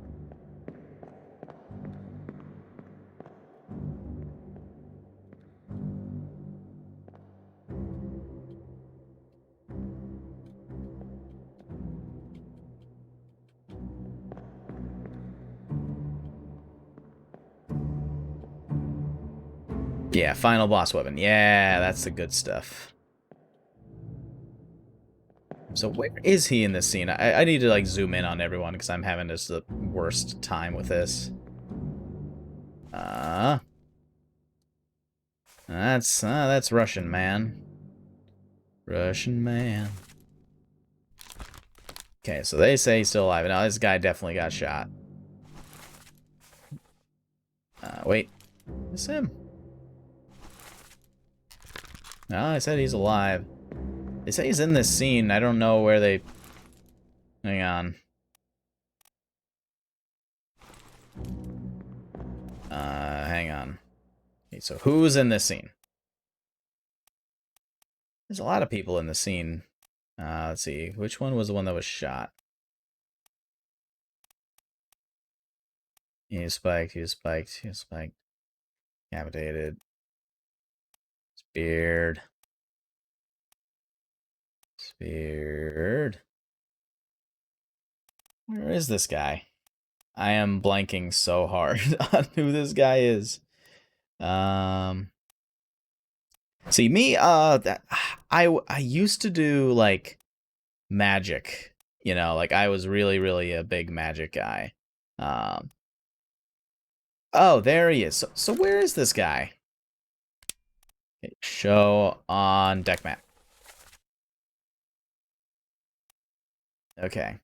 Yeah, final boss weapon. Yeah, that's the good stuff. So where is he in this scene? I need to like zoom in on everyone because I'm having just the worst time with this. That's Russian man. Russian man. Okay, so they say he's still alive. Now this guy definitely got shot. Wait. It's him. No, I said he's alive. They say he's in this scene. I don't know where they... Hang on. Hang on. Okay, so who's in this scene? There's a lot of people in the scene. Let's see. Which one was the one that was shot? He was spiked. He was spiked. He was spiked. Decapitated. Speared. Speared. Where is this guy? I am blanking so hard on who this guy is. See me, I used to do like magic, you know, like I was really a big magic guy. Oh, there he is. So where is this guy? Okay, show on deck map. Okay.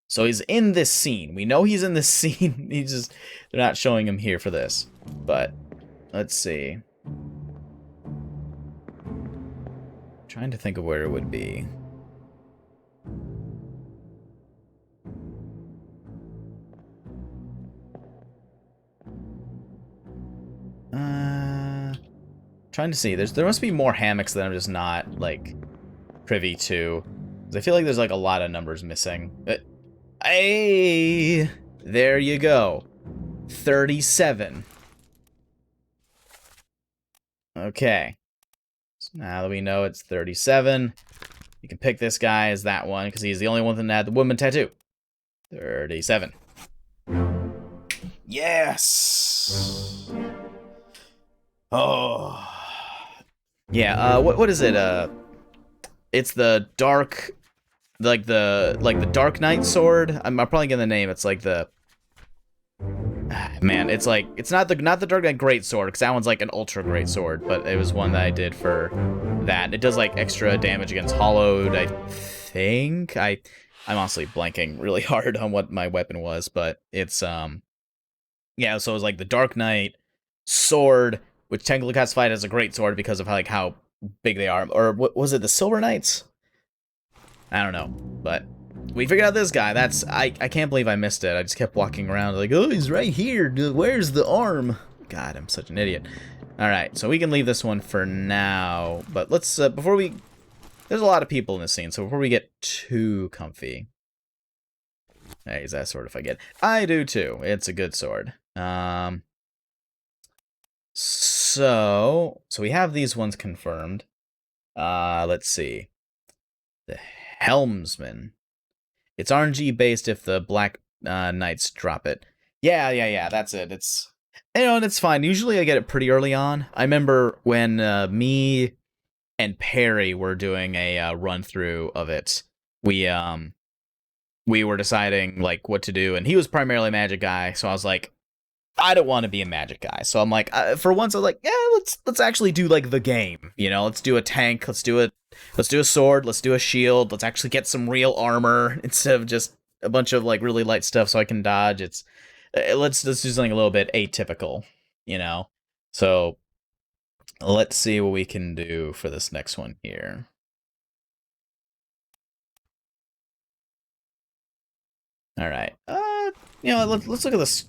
So he's in this scene. We know he's in this scene. They're not showing him here for this. But let's see. Trying to think of where it would be. Trying to see. There must be more hammocks that I'm just not, like, privy to. 'Cause I feel like there's, like, a lot of numbers missing. Hey! There you go. 37. Okay. So now that we know it's 37, you can pick this guy as that one, because he's the only one that had the woman tattoo. 37. Yes! Oh. Yeah, what is it? It's the dark, like the Dark Knight sword. I'm probably getting the name. It's like the, man, it's like, it's not the Dark Knight Great Sword, because that one's like an ultra great sword, but it was one that I did for that. It does like extra damage against hollowed, I think. I'm honestly blanking really hard on what my weapon was, but it's yeah, so it was like the Dark Knight sword, which technically classified as a great sword because of how big they are. Or what was it, the Silver Knights? I don't know, but we figured out this guy. That's I can't believe I missed it. I just kept walking around like, oh, he's right here. Where's the arm? God, I'm such an idiot. All right, so we can leave this one for now. But let's before we, there's a lot of people in this scene, so before we get too comfy. Hey, is that sword if I get? I do too. It's a good sword. So we have these ones confirmed. Let's see. The Helmsman. It's RNG based if the Black Knights drop it. Yeah, that's it. It's, you know, and it's fine. Usually I get it pretty early on. I remember when me and Perry were doing a run through of it. We were deciding like what to do, and he was primarily a magic guy, so I was like, I don't want to be a magic guy. So I'm like, for once, I was like, yeah, let's actually do like the game. You know, let's do a tank. Let's do a sword. Let's do a shield. Let's actually get some real armor instead of just a bunch of like really light stuff so I can dodge. It's let's do something a little bit atypical. You know, so let's see what we can do for this next one here. All right. You know, let's look at this.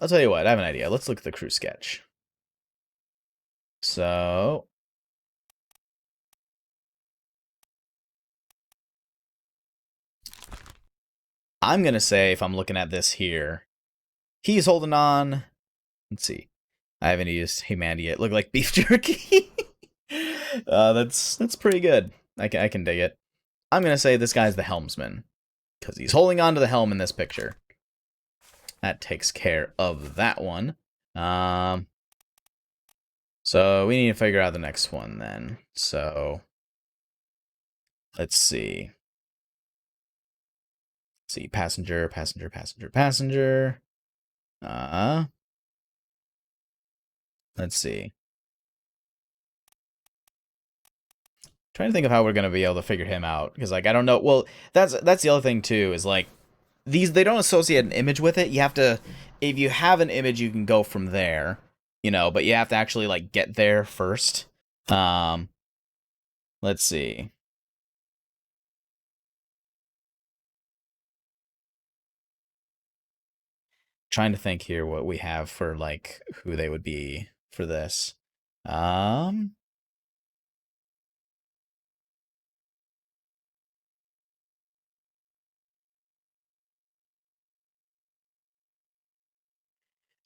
I'll tell you what, I have an idea. Let's look at the crew sketch. So I'm gonna say, if I'm looking at this here, he's holding on. Let's see. I haven't used humanity yet. Look like beef jerky. That's pretty good. I can dig it. I'm gonna say this guy's the helmsman because he's holding on to the helm in this picture. That takes care of that one. So we need to figure out the next one then. So let's see. Let's see, passenger. Let's see. Trying to think of how we're gonna be able to figure him out, because like I don't know. Well, that's the other thing too, is like they don't associate an image with it. You have to, if you have an image, you can go from there, you know, but you have to actually like get there first. Let's see. Trying to think here what we have for like who they would be for this.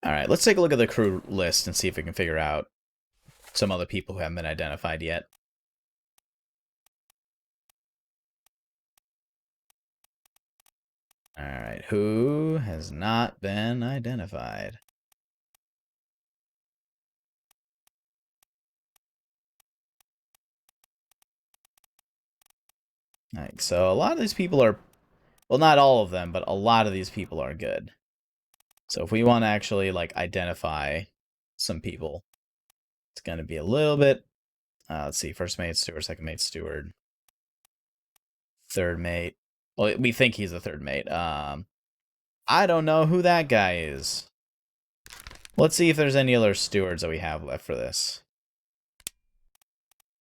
All right, let's take a look at the crew list and see if we can figure out some other people who haven't been identified yet. All right, who has not been identified? All right, so a lot of these people are, well, not all of them, but a lot of these people are good. So if we want to actually like identify some people, it's going to be a little bit, let's see, first mate, steward, second mate, steward, third mate. Well, we think he's the third mate. I don't know who that guy is. Let's see if there's any other stewards that we have left for this.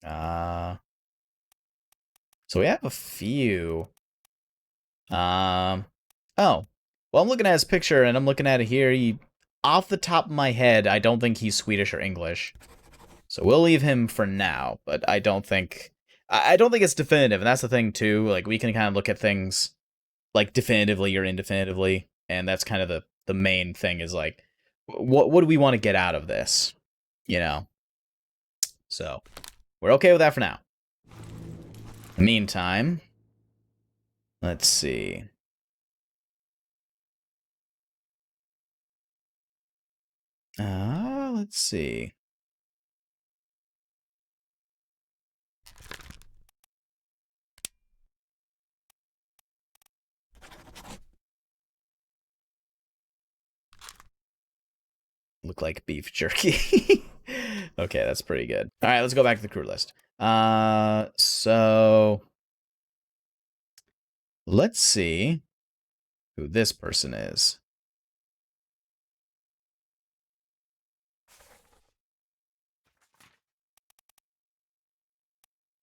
So we have a few. Oh. Well, I'm looking at his picture, and I'm looking at it here. Off the top of my head, I don't think he's Swedish or English. So we'll leave him for now, but I don't think it's definitive, and that's the thing, too. Like, we can kind of look at things, like, definitively or indefinitively, and that's kind of the main thing is, like, what do we want to get out of this? You know? So, we're okay with that for now. Meantime, let's see. Let's see. Look like beef jerky. Okay, that's pretty good. All right, let's go back to the crew list. So let's see who this person is.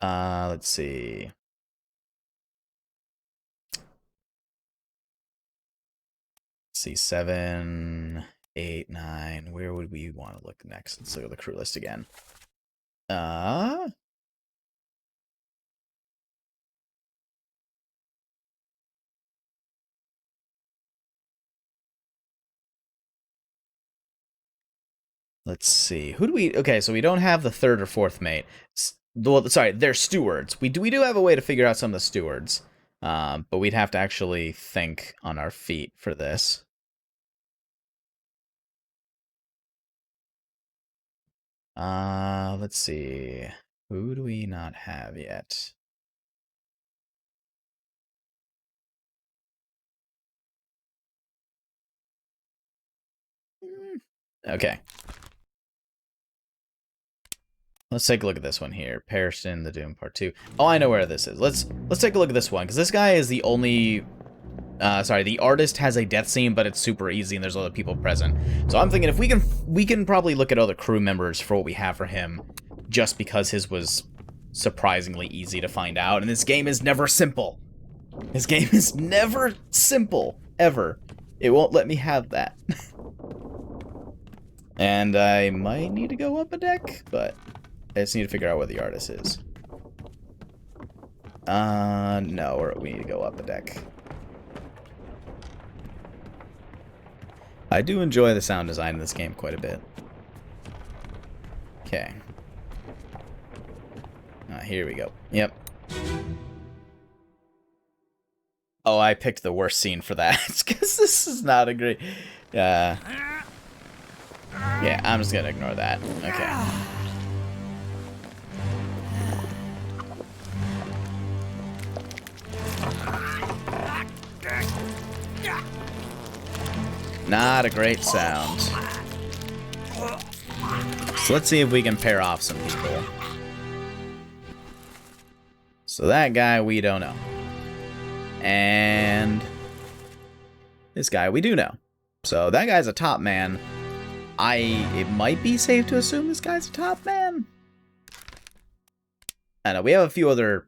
Let's see. Let's see, 7, 8, 9. Where would we want to look next? Let's look at the crew list again. Let's see. Who do we... Okay, so we don't have the third or fourth mate. Well, sorry, they're stewards. We do have a way to figure out some of the stewards. But we'd have to actually think on our feet for this. Let's see. Who do we not have yet? Okay. Let's take a look at this one here. Pearson, the Doom Part 2. Oh, I know where this is. Let's take a look at this one, because this guy is the only... sorry, the artist has a death scene, but it's super easy and there's other people present. So I'm thinking if we can probably look at other crew members for what we have for him, just because his was surprisingly easy to find out. And this game is never simple. This game is never simple, ever. It won't let me have that. And I might need to go up a deck, but I just need to figure out where the artist is. No, or we need to go up a deck. I do enjoy the sound design in this game quite a bit. Okay. Here we go. Yep. Oh, I picked the worst scene for that, because this is not a great... Yeah, I'm just gonna ignore that. Okay. Not a great sound. So let's see if we can pair off some people. So that guy we don't know. And this guy we do know. So that guy's a top man. It might be safe to assume this guy's a top man. I know we have a few other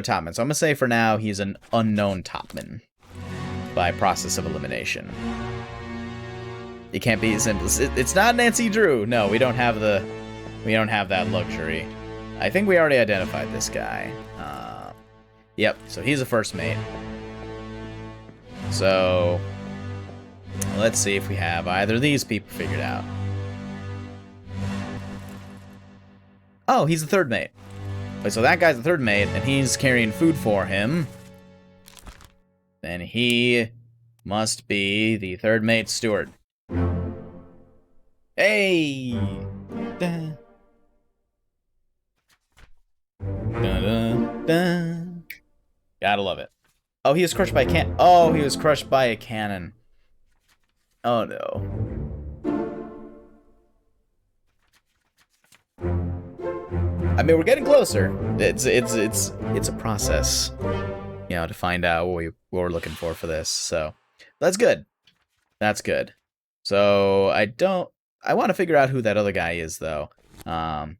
top men. So I'm gonna say for now he's an unknown top man by process of elimination. It can't be as simple. It's not Nancy Drew. No, we don't have that luxury. I think we already identified this guy. Yep, so he's a first mate. So let's see if we have either of these people figured out. Oh, he's the third mate. Wait, so that guy's the third mate, and he's carrying food for him. Then he must be the third mate steward. Hey! Dun. Dun, dun, dun. Gotta love it. Oh, he was crushed by a cannon. Oh, he was crushed by a cannon. Oh no. I mean, we're getting closer. It's a process. you know, to find out what we're looking for this. So that's good. That's good. So I want to figure out who that other guy is, though. I'm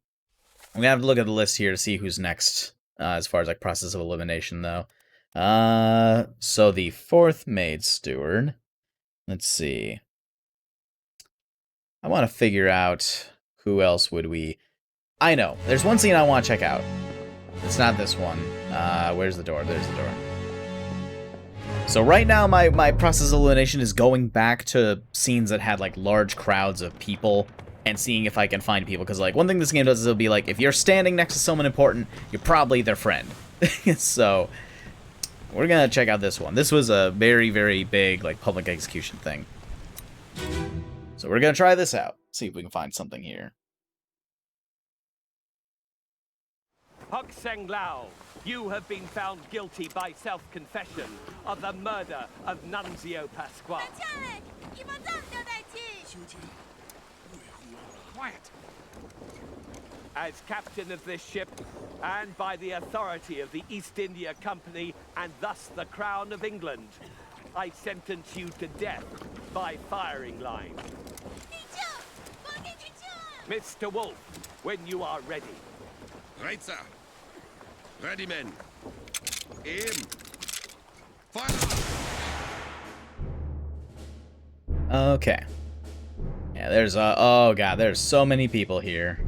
gonna have to look at the list here to see who's next, as far as like process of elimination, though. So the 4th maid steward. Let's see. I want to figure out who else would we. I know. There's one scene I want to check out. It's not this one. Where's the door? There's the door. So right now, my process of elimination is going back to scenes that had like large crowds of people and seeing if I can find people. Because like one thing this game does is it'll be like, if you're standing next to someone important, you're probably their friend. So we're gonna check out this one. This was a very, very big like public execution thing. So we're gonna try this out. See if we can find something here. Hok Seng Lao, you have been found guilty by self-confession of the murder of Nunzio Pasquale. 下来，一帮藏交代起。 Quiet. As captain of this ship, and by the authority of the East India Company, and thus the Crown of England, I sentence you to death by firing line. 地救，光进去救。 Mr. Wolf, when you are ready. Right, sir. Ready, men. Aim. Fire! Okay. Yeah, there's oh god, there's so many people here.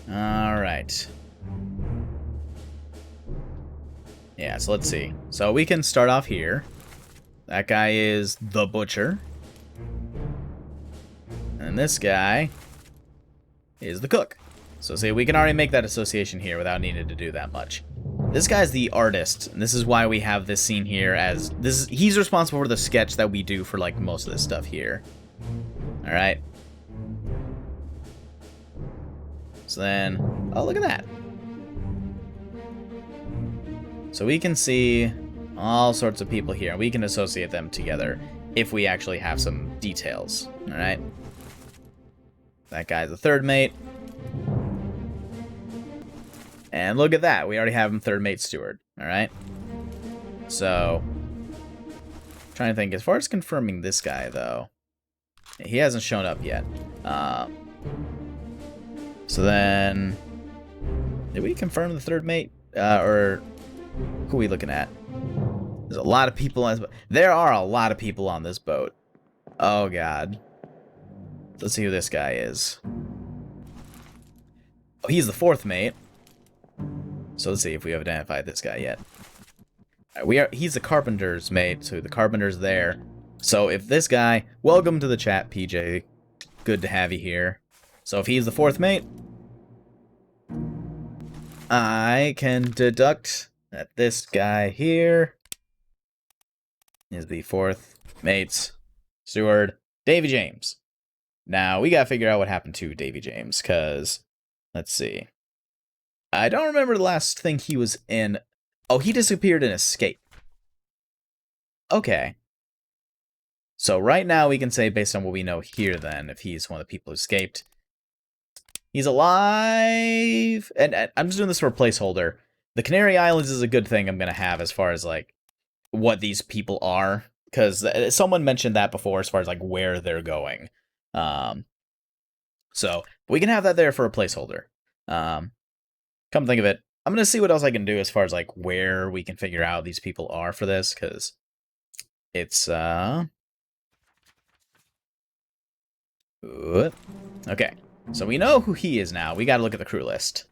All right. Yeah, so let's see. So we can start off here. That guy is the butcher. And this guy is the cook. So see, we can already make that association here without needing to do that much. This guy's the artist, and this is why we have this scene here as he's responsible for the sketch that we do for like most of this stuff here. All right. So then, oh, look at that. So we can see all sorts of people here. We can associate them together if we actually have some details. All right. That guy's the 3rd mate. And look at that. We already have him 3rd mate steward. All right. So, trying to think. As far as confirming this guy, though, he hasn't shown up yet. So then, did we confirm the 3rd mate? Or who are we looking at? There's a lot of people on this boat. There are a lot of people on this boat. Oh, God. Let's see who this guy is. Oh, he's the 4th mate. So let's see if we have identified this guy yet. He's the carpenter's mate, so the carpenter's there. So if this guy, welcome to the chat, PJ. Good to have you here. So if he's the 4th mate, I can deduct that this guy here is the 4th mate's steward, Davy James. Now, we gotta figure out what happened to Davy James, because, let's see. I don't remember the last thing he was in. Oh, he disappeared in Escape. Okay. So right now we can say, based on what we know here then, if he's one of the people who escaped, he's alive! And I'm just doing this for a placeholder. The Canary Islands is a good thing I'm going to have as far as, like, what these people are. Because someone mentioned that before as far as, like, where they're going. So, we can have that there for a placeholder. Come think of it, I'm going to see what else I can do as far as, like, where we can figure out these people are for this, because it's, okay, so we know who he is now. We got to look at the crew list.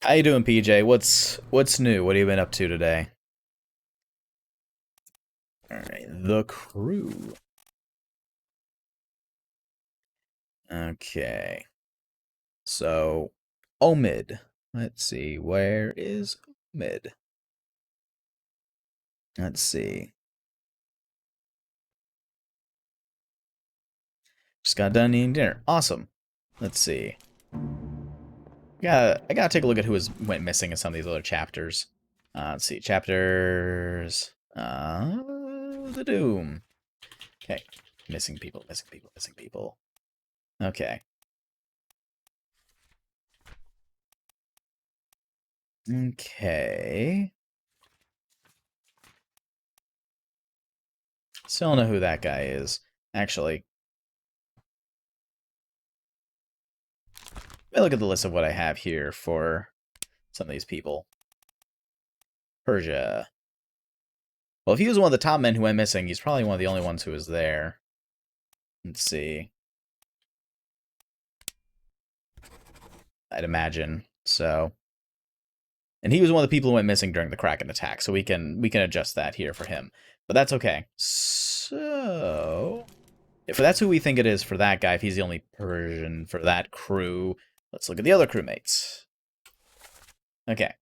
How you doing, PJ? What's new? What have you been up to today? Alright, the crew. Okay. So, Omid. Let's see, where is Omid? Let's see. Just got done eating dinner. Awesome. Let's see. I gotta take a look at who went missing in some of these other chapters. Let's see, chapters. The Doom. Okay, missing people, missing people, missing people. Okay. Okay. Still don't know who that guy is. Actually, let me look at the list of what I have here for some of these people. Persia. Well, if he was one of the top men who went missing, he's probably one of the only ones who was there. Let's see. I'd imagine. So. And he was one of the people who went missing during the KRAKEN attack, so we can adjust that here for him. But that's okay. So, if that's who we think it is for that guy, if he's the only Persian for that crew, let's look at the other crewmates. Okay.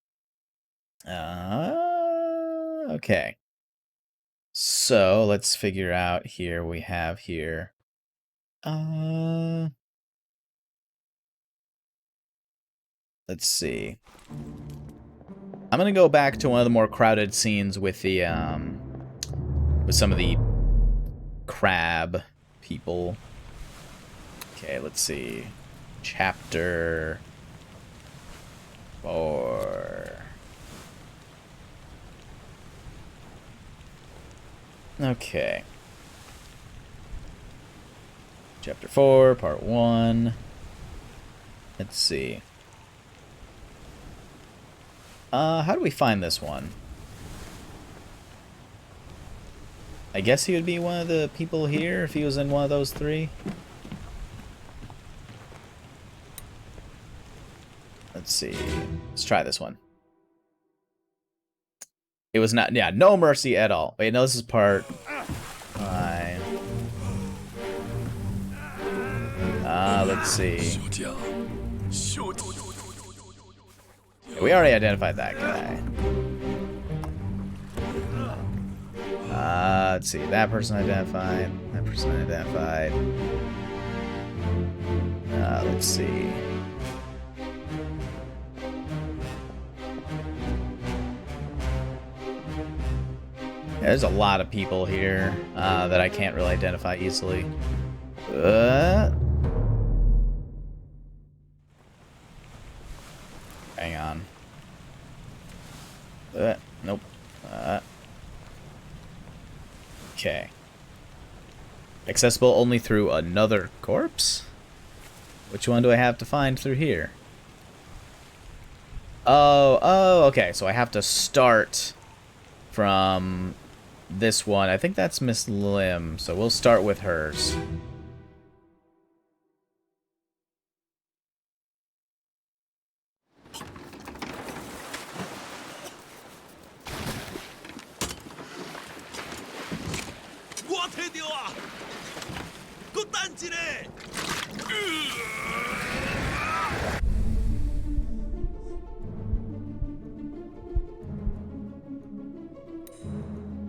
Okay. So, let's figure out here, we have here. Let's see. I'm gonna go back to one of the more crowded scenes with the, with some of the crab people. Okay, let's see. Chapter 4. Okay. Chapter 4, Part 1. Let's see. How do we find this one? I guess he would be one of the people here if he was in one of those 3. Let's see. Let's try this one. It was not, yeah, no mercy at all. Wait, no, this is part 5. Let's see. We already identified that guy. Let's see. That person identified. That person identified. Let's see. Yeah, there's a lot of people here that I can't really identify easily. Hang on. Nope. Okay. Accessible only through another corpse? Which one do I have to find through here? Oh, okay. So I have to start from this one. I think that's Miss Lim, so we'll start with hers.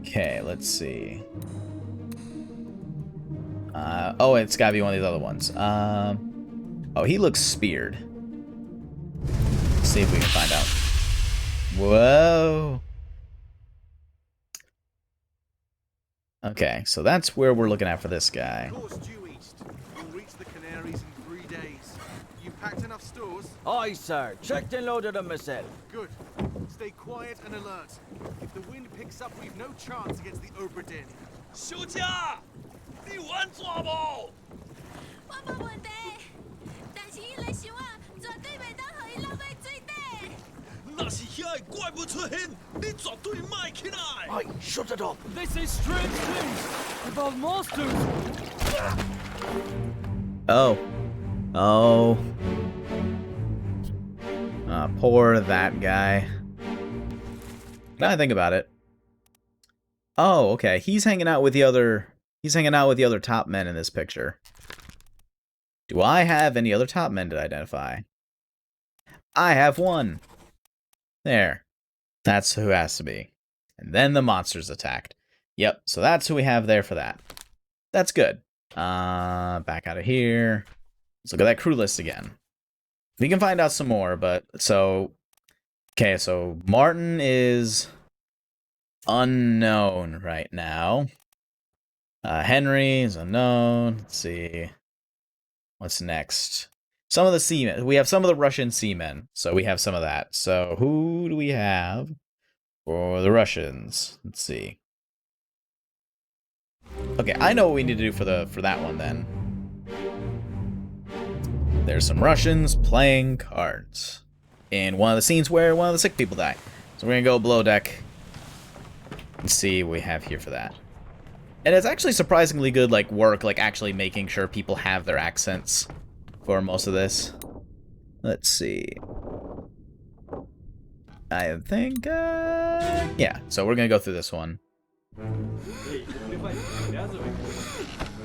Okay, let's see. Oh, it's gotta be one of these other ones. Oh, he looks speared. Let's see if we can find out. Whoa. Okay, so that's where we're looking at for this guy. Course due east. You'll reach the Canaries in 3 days. You packed enough stores? Aye, sir. Checked and loaded them myself. Good. Stay quiet and alert. If the wind picks up, we've no chance against the Obra Dinn. 休假，你玩抓不？我冇问题，但是伊来想啊，绝对袂当互伊落去水底。那是遐个怪物出现，你绝对卖起来。 Aye, shut it up. This is strange news about monsters. Oh. Oh. Poor that guy. Now I think about it. Oh, okay. He's hanging out with the other top men in this picture. Do I have any other top men to identify? I have one. There. That's who has to be. And then the monsters attacked. Yep, so that's who we have there for that. That's good. Back out of here. Let's look at that crew list again. We can find out some more, but so... Okay, so Martin is unknown right now. Henry is unknown. Let's see. What's next? some of the seamen. We have some of the Russian seamen, so we have some of that. So who do we have for the Russians? Let's see. Okay, I know what we need to do for that one then. There's some Russians playing cards in one of the scenes where one of the sick people die. So we're gonna go below deck and see what we have here for that. And it's actually surprisingly good, like, work, like, actually making sure people have their accents for most of this. Let's see. I think, yeah, so we're gonna go through this one.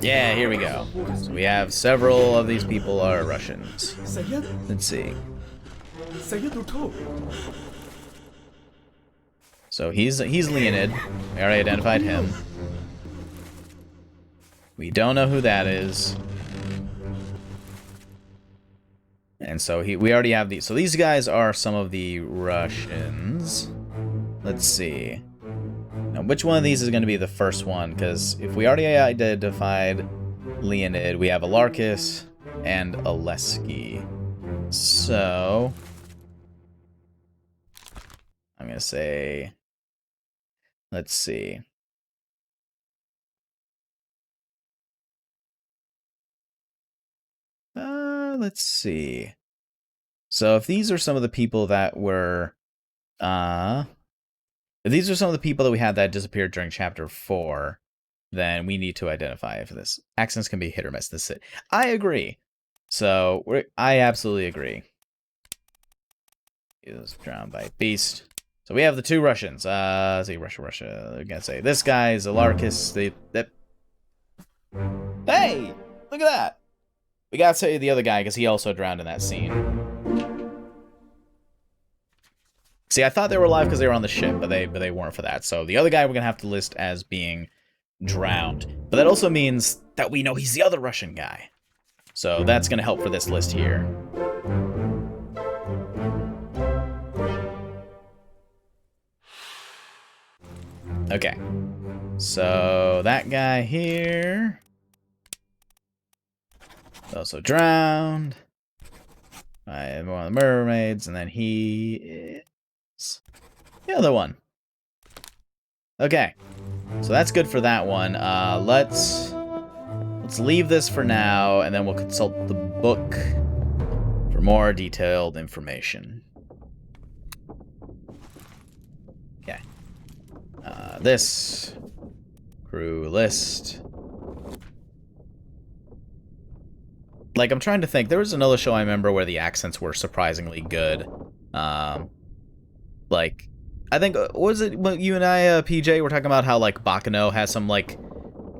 Yeah, here we go. So we have several of these people are Russians. Let's see. So he's Leonid. We already identified him. We don't know who that is. And so we already have these. So these guys are some of the Russians. Let's see. Now, which one of these is going to be the first one? Because if we already identified Leonid, we have Alarcus and Oleski. So I'm going to say, let's see. Let's see. So if these are some of the people that were, if these are some of the people that we had that disappeared during Chapter 4, then we need to identify for this. Accents can be hit or miss. This is it. I agree. So I absolutely agree. He was drowned by a beast. So we have the two Russians. Let's see, Russia. They're gonna say this guy's Alarcus. Hey, look at that. We gotta say the other guy because he also drowned in that scene. See, I thought they were alive because they were on the ship, but they weren't for that. So the other guy we're gonna have to list as being drowned. But that also means that we know he's the other Russian guy. So that's gonna help for this list here. Okay. So that guy here also drowned by one of the mermaids, and then he is the other one. Okay, so that's good for that one. Let's leave this for now, and then we'll consult the book for more detailed information. Okay. This crew list. Like, I'm trying to think. There was another show I remember where the accents were surprisingly good. Like, I think, was it you and I, PJ, were talking about how, like, Bakano has some, like,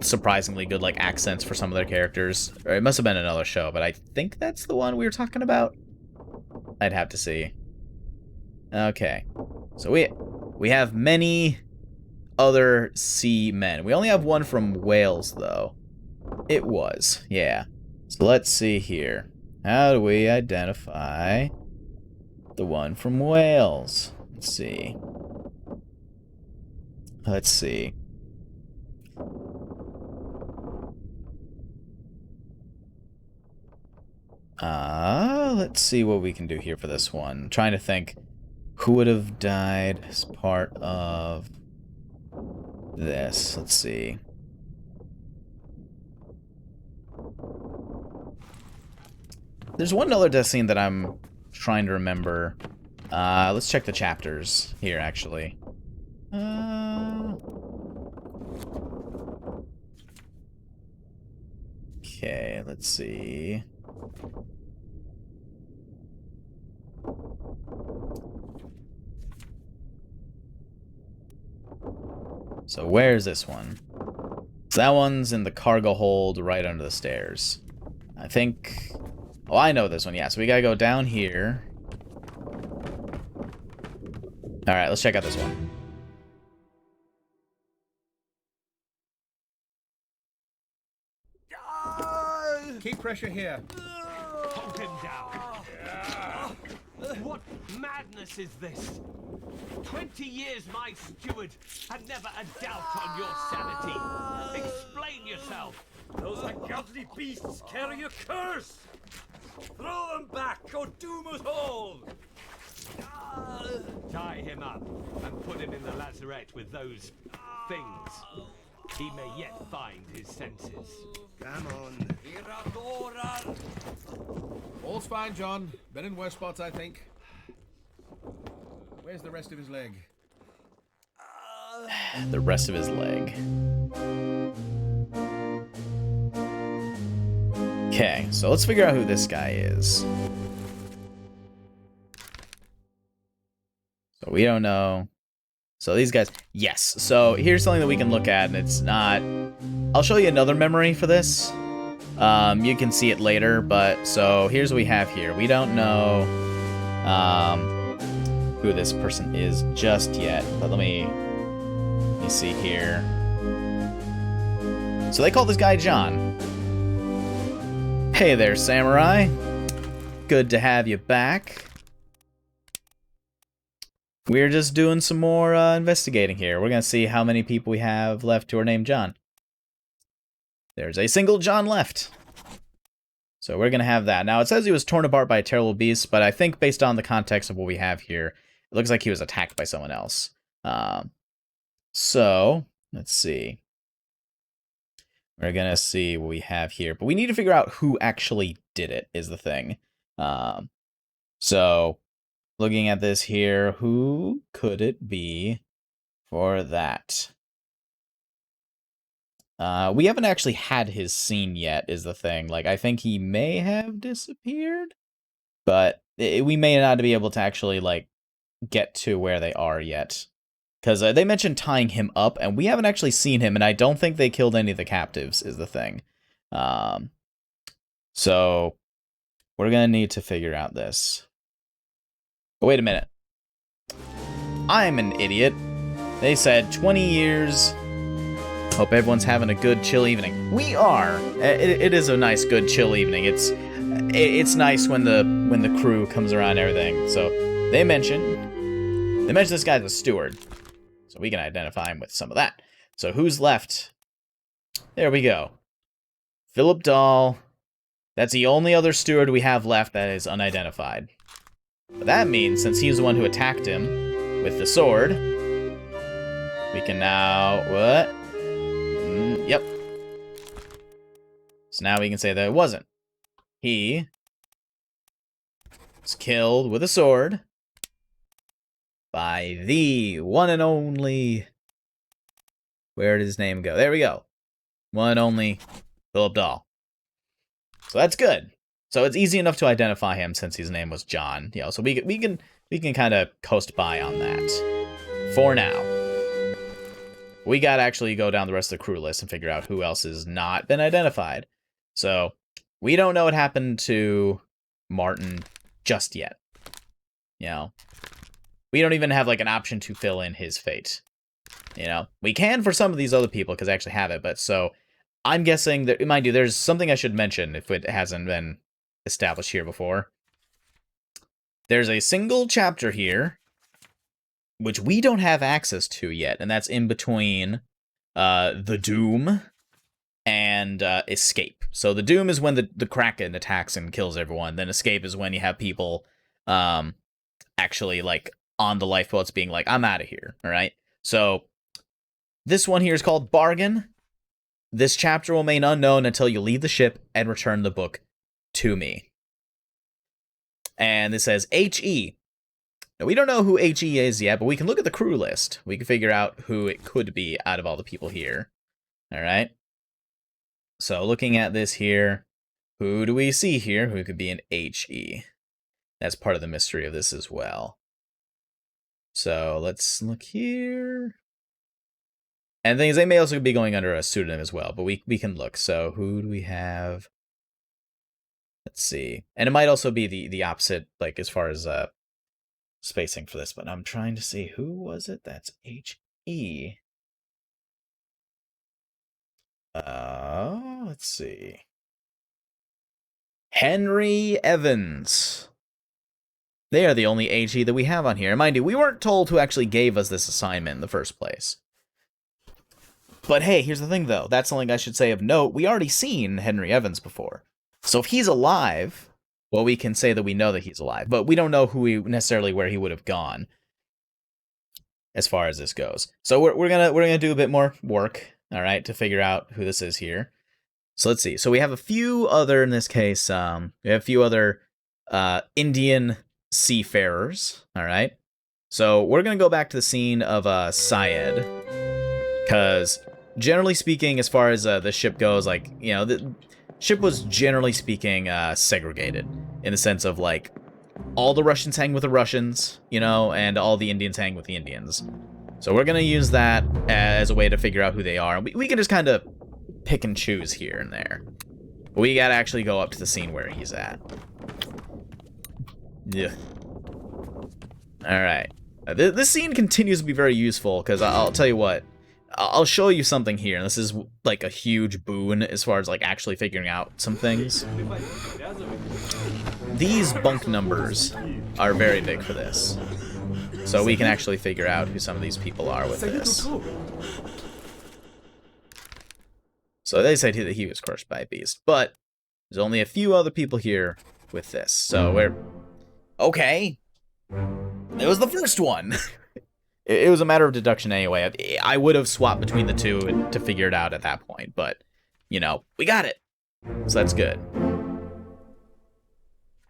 surprisingly good, like, accents for some of their characters? Or it must have been another show, but I think that's the one we were talking about. I'd have to see. Okay. So we have many other sea men. We only have one from Wales, though. It was, yeah. So let's see here. How do we identify the one from Wales? Let's see. Let's see. Let's see what we can do here for this one. I'm trying to think who would have died as part of this. Let's see. There's one other death scene that I'm trying to remember. Let's check the chapters here, actually. Okay, let's see. So where's this one? So that one's in the cargo hold right under the stairs. I think... Oh, I know this one, yeah. So we gotta go down here. Alright, let's check out this one. Keep pressure here. Hold him down. What madness is this? 20 years my steward, and never a doubt on your sanity. Explain yourself. Those ungodly beasts carry a curse! Throw them back or doom us all! Tie him up and put him in the lazarette with those things. He may yet find his senses. Come on. All's fine, John. Been in worse spots, I think. Where's the rest of his leg? The rest of his leg. Okay, so let's figure out who this guy is. So we don't know. So these guys, yes. So here's something that we can look at, and it's not... I'll show you another memory for this. You can see it later, but so here's what we have here. We don't know who this person is just yet, but let me see here. So they call this guy John. Hey there, samurai. Good to have you back. We're just doing some more investigating here. We're gonna see how many people we have left who are named John. There's a single John left. So we're gonna have that. Now it says he was torn apart by a terrible beast, but I think based on the context of what we have here, it looks like he was attacked by someone else. So let's see. We're gonna see what we have here, but we need to figure out who actually did it, is the thing. So looking at this here, who could it be for that? We haven't actually had his scene yet, is the thing. Like, I think he may have disappeared, but we may not be able to actually, like, get to where they are yet. Because they mentioned tying him up, and we haven't actually seen him, and I don't think they killed any of the captives, is the thing. So we're going to need to figure out this. But wait a minute. I'm an idiot. They said 20 years. Hope everyone's having a good, chill evening. We are. It is a nice, good, chill evening. It's nice when the crew comes around and everything. So they mentioned this guy's a steward. So we can identify him with some of that. So who's left? There we go. Philip Dahl. That's the only other steward we have left that is unidentified. But that means, since he's the one who attacked him with the sword, we can now... What? Yep. So now we can say that it wasn't. He was killed with a sword by the one and only... Where did his name go? There we go. One and only Philip Dahl. So that's good. So it's easy enough to identify him since his name was John. You know, so we can kind of coast by on that for now. We gotta actually go down the rest of the crew list and figure out who else has not been identified. So we don't know what happened to Martin just yet. You know, we don't even have like an option to fill in his fate. You know, we can for some of these other people because they actually have it. But so I'm guessing that, mind you, there's something I should mention if it hasn't been established here before. There's a single chapter here which we don't have access to yet, and that's in between the Doom and Escape. So the Doom is when the KRAKEN attacks and kills everyone. Then Escape is when you have people actually like on the lifeboats being like, I'm out of here. All right. So this one here is called Bargain. This chapter will remain unknown until you leave the ship and return the book to me. And this says H.E. Now, we don't know who H.E. is yet, but we can look at the crew list. We can figure out who it could be out of all the people here. All right. So looking at this here, who do we see here who could be an H.E.? That's part of the mystery of this as well. So let's look here. And things, they may also be going under a pseudonym as well, but we can look. So who do we have? Let's see. And it might also be the opposite, like as far as spacing for this, but I'm trying to see who was it. That's H.E. Let's see. Henry Evans. They are the only H.E. that we have on here. Mind you, we weren't told who actually gave us this assignment in the first place. But hey, here's the thing though. That's something I should say of note. We already seen Henry Evans before. So if he's alive, well, we can say that we know that he's alive, but we don't know necessarily where he would have gone as far as this goes. So we're gonna do a bit more work, all right, to figure out who this is here. So let's see. So we have a few other, in this case, we have a few other Indian seafarers, all right? So we're going to go back to the scene of Syed, because generally speaking, as far as the ship goes, like, you know, the ship was generally speaking segregated in the sense of, like, all the Russians hang with the Russians, you know, and all the Indians hang with the Indians. So we're going to use that as a way to figure out who they are. We can just kind of pick and choose here and there. But we got to actually go up to the scene where he's at. Yeah. All right. This scene continues to be very useful, because I'll tell you what. I'll show you something here, and this is, like, a huge boon as far as, like, actually figuring out some things. These bunk numbers are very big for this. So we can actually figure out who some of these people are with this. So they said that he was crushed by a beast, but there's only a few other people here with this. So we're... Okay. It was the first one. It was a matter of deduction anyway. I would have swapped between the two to figure it out at that point, but, you know, we got it. So that's good.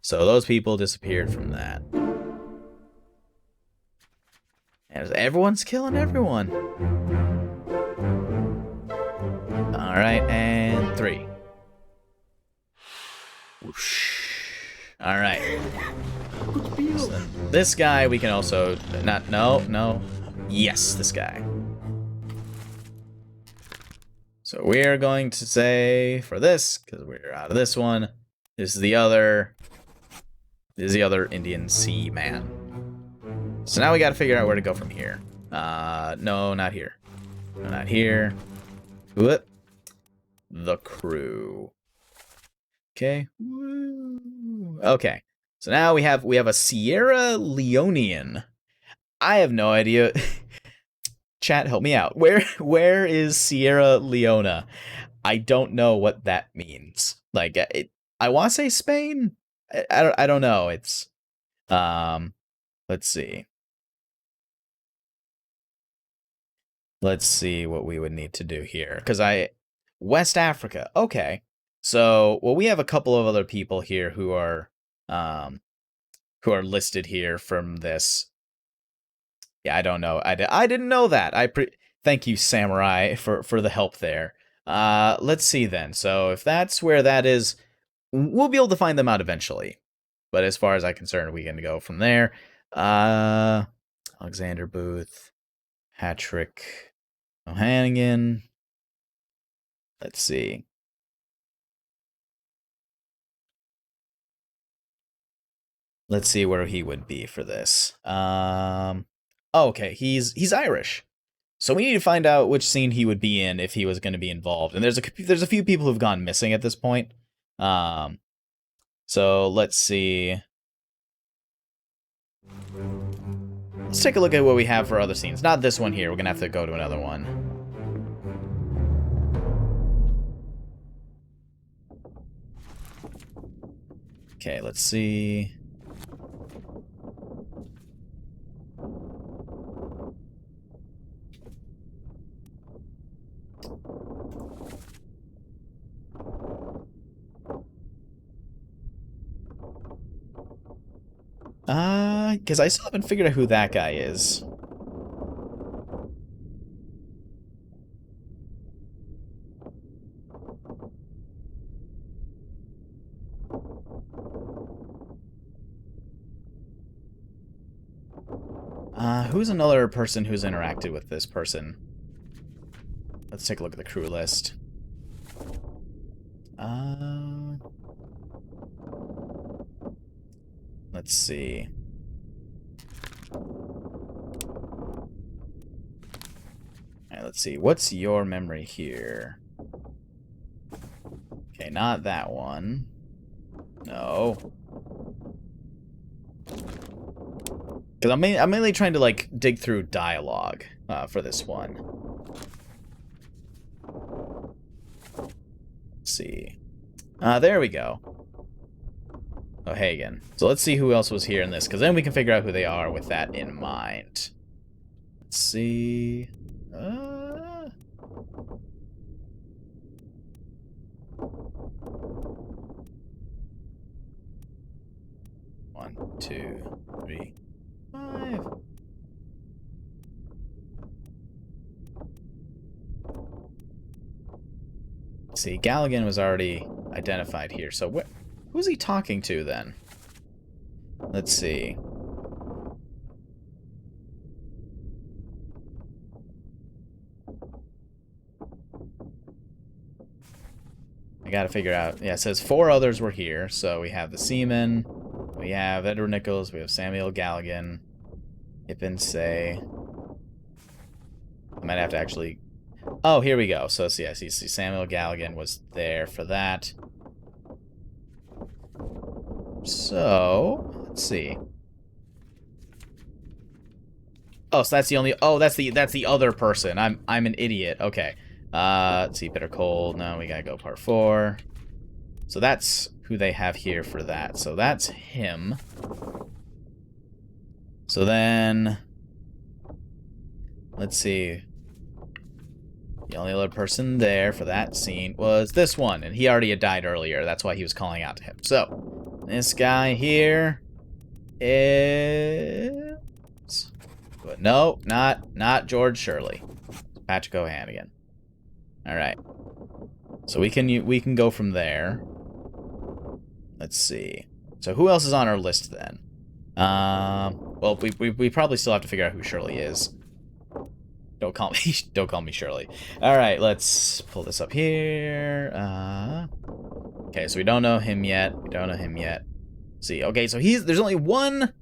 So those people disappeared from that. And everyone's killing everyone. Alright, and 3. Whoosh. Alright. So this guy we can also... No. Yes, this guy. So we're going to say, for this, because we're out of this one, this is the other Indian sea man. So now we got to figure out where to go from here. No, not here. No, not here. Whoop. The crew. Okay. Woo. Okay. So now we have a Sierra Leonean. I have no idea. Chat, help me out. Where is Sierra Leona? I don't know what that means. Like, I want to say Spain. I don't know. It's let's see. Let's see what we would need to do here, because West Africa. Okay. So, well, we have a couple of other people here who are listed here from this. Yeah, I don't know. I didn't know that. Thank you, Samurai, for the help there. Let's see then. So, if that's where that is, we'll be able to find them out eventually. But as far as I'm concerned, we can go from there. Alexander Booth, Patrick O'Hannigan. Let's see. Let's see where he would be for this. Okay, he's Irish. So we need to find out which scene he would be in if he was going to be involved. And there's a few people who've gone missing at this point. So let's see. Let's take a look at what we have for other scenes. Not this one here. We're going to have to go to another one. Okay, let's see. Because I still haven't figured out who that guy is. Who's another person who's interacted with this person? Let's take a look at the crew list. Let's see. Alright, let's see. What's your memory here? Okay, not that one. No. Because I'm mainly trying to, like, dig through dialogue for this one. Let's see. There we go. Oh, Hagen. So let's see who else was here in this, because then we can figure out who they are with that in mind. Let's see. 1, 2, 3, 5. See, Galligan was already identified here, so who's he talking to then? Let's see. I gotta figure out. Yeah, it says 4 others were here, so we have the Seaman, we have Edward Nichols, we have Samuel Galligan, Ippen Say. I might have to actually... Oh, here we go. So, see, I see Samuel Galligan was there for that. So, let's see. Oh, so that's the only... Oh, that's the other person. I'm an idiot. Okay. Let's see, Bitter Cold. No, we gotta go part 4. So that's who they have here for that. So that's him. So then... Let's see. The only other person there for that scene was this one, and he already had died earlier. That's why he was calling out to him. So, this guy here is... But no, not George Shirley. Patrick O'Hannigan. Alright. So we can go from there. Let's see. So who else is on our list then? Well, we probably still have to figure out who Shirley is. Don't call me Shirley. All right, let's pull this up here. Okay, so we don't know him yet. See, okay, so there's only one.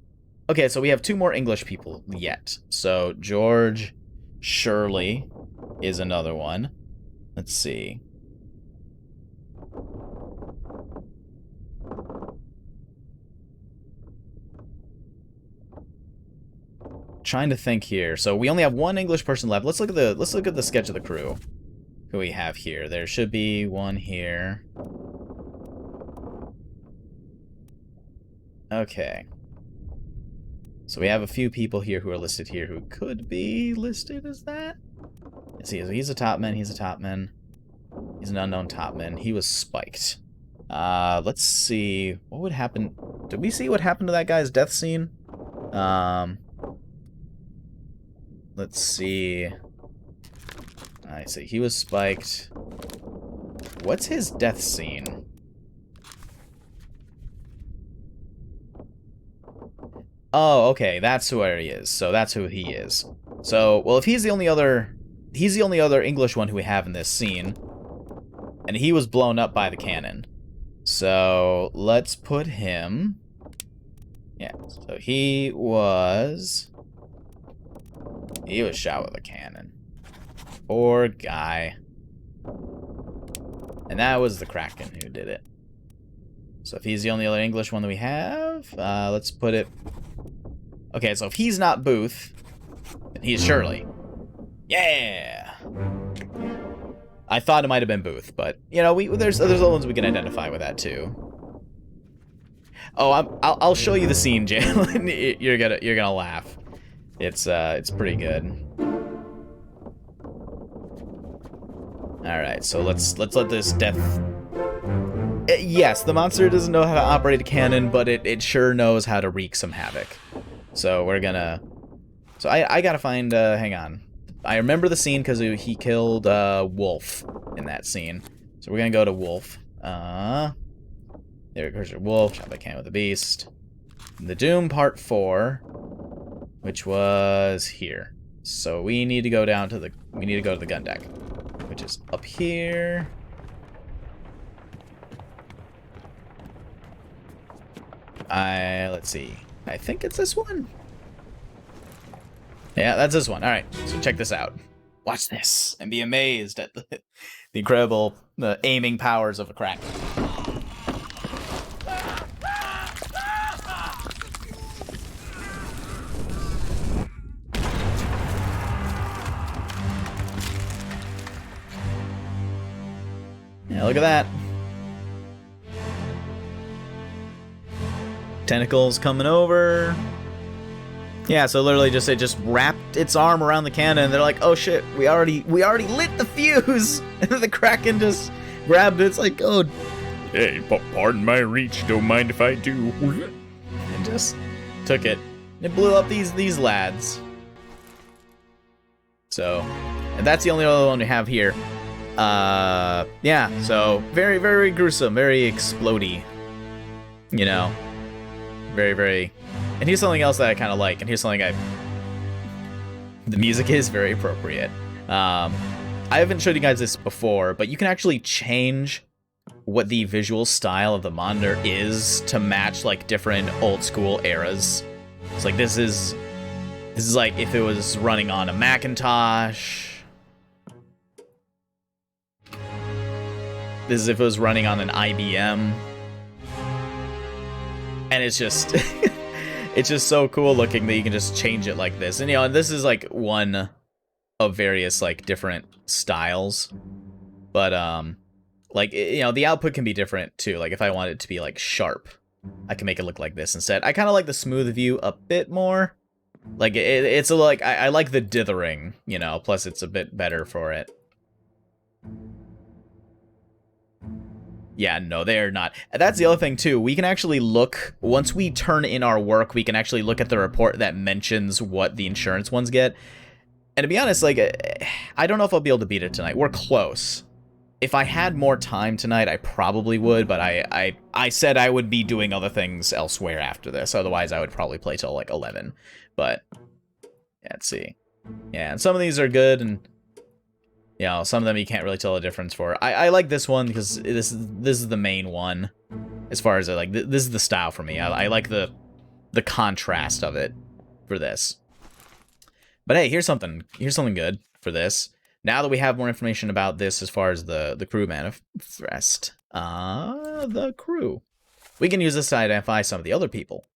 Okay, so we have 2 more English people yet. So George Shirley is another one. Let's see. Trying to think here. So we only have 1 English person left. Let's look at the sketch of the crew who we have here. There should be one here. Okay. So we have a few people here who are listed here who could be listed as that. Let's see. So he's a topman. He's an unknown topman. He was spiked. Let's see. What would happen? Did we see what happened to that guy's death scene? Let's see. I see. He was spiked. What's his death scene? Oh, okay. That's where he is. So that's who he is. So, well, if he's the only other English one who we have in this scene, and he was blown up by the cannon. So let's put him. Yeah. So he was shot with a cannon. Poor guy. And that was the KRAKEN who did it. So if he's the only other English one that we have, let's put it... Okay, so if he's not Booth, then he's Shirley. Yeah! I thought it might have been Booth, but, you know, there's other ones we can identify with that, too. Oh, I'll show you the scene, Jalen. you're gonna laugh. It's pretty good. All right, so let's let this death. Yes, the monster doesn't know how to operate a cannon, but it sure knows how to wreak some havoc. So we're gonna. So I gotta find. Hang on. I remember the scene because he killed Wolf in that scene. So we're gonna go to Wolf. There goes your Wolf. Shot by cannon with the beast. The Doom Part 4. Which was here. So we need to go down to the gun deck, which is up here. Let's see. I think it's this one. Yeah, that's this one. All right. So check this out. Watch this and be amazed at the incredible aiming powers of a KRAKEN. Yeah, look at that. Tentacles coming over. Yeah, so literally just it just wrapped its arm around the cannon, and they're like, "Oh shit, we already lit the fuse." And then the Kraken just grabbed it. It's like, "Oh, hey, pardon my reach. Don't mind if I do." And just took it. It blew up these lads. So, and that's the only other one we have here. Yeah. So very, very gruesome, very explodey. You know, very, very. And here's something else that I kind of like, and here's something the music is very appropriate. I haven't showed you guys this before, but you can actually change what the visual style of the monitor is to match like different old school eras. It's like this is like if it was running on a Macintosh. This is if it was running on an IBM. And it's just it's just so cool looking that you can just change it like this. And you know, this is like one of various like different styles. But like, you know, the output can be different too. Like if I want it to be like sharp, I can make it look like this instead. I kind of like the smooth view a bit more. Like it's a like I like the dithering, you know, plus it's a bit better for it. Yeah, no, they're not. That's the other thing, too. We can actually look, once we turn in our work, we can actually look at the report that mentions what the insurance ones get. And to be honest, like, I don't know if I'll be able to beat it tonight. We're close. If I had more time tonight, I probably would, but I said I would be doing other things elsewhere after this. Otherwise, I would probably play till, like, 11. But, yeah, let's see. Yeah, and some of these are good, and... you know, some of them you can't really tell the difference for. I like this one because this is the main one. As far as like this is the style for me. I like the contrast of it for this. But hey, here's something good for this. Now that we have more information about this as far as the crew manifest, the crew, we can use this to identify some of the other people.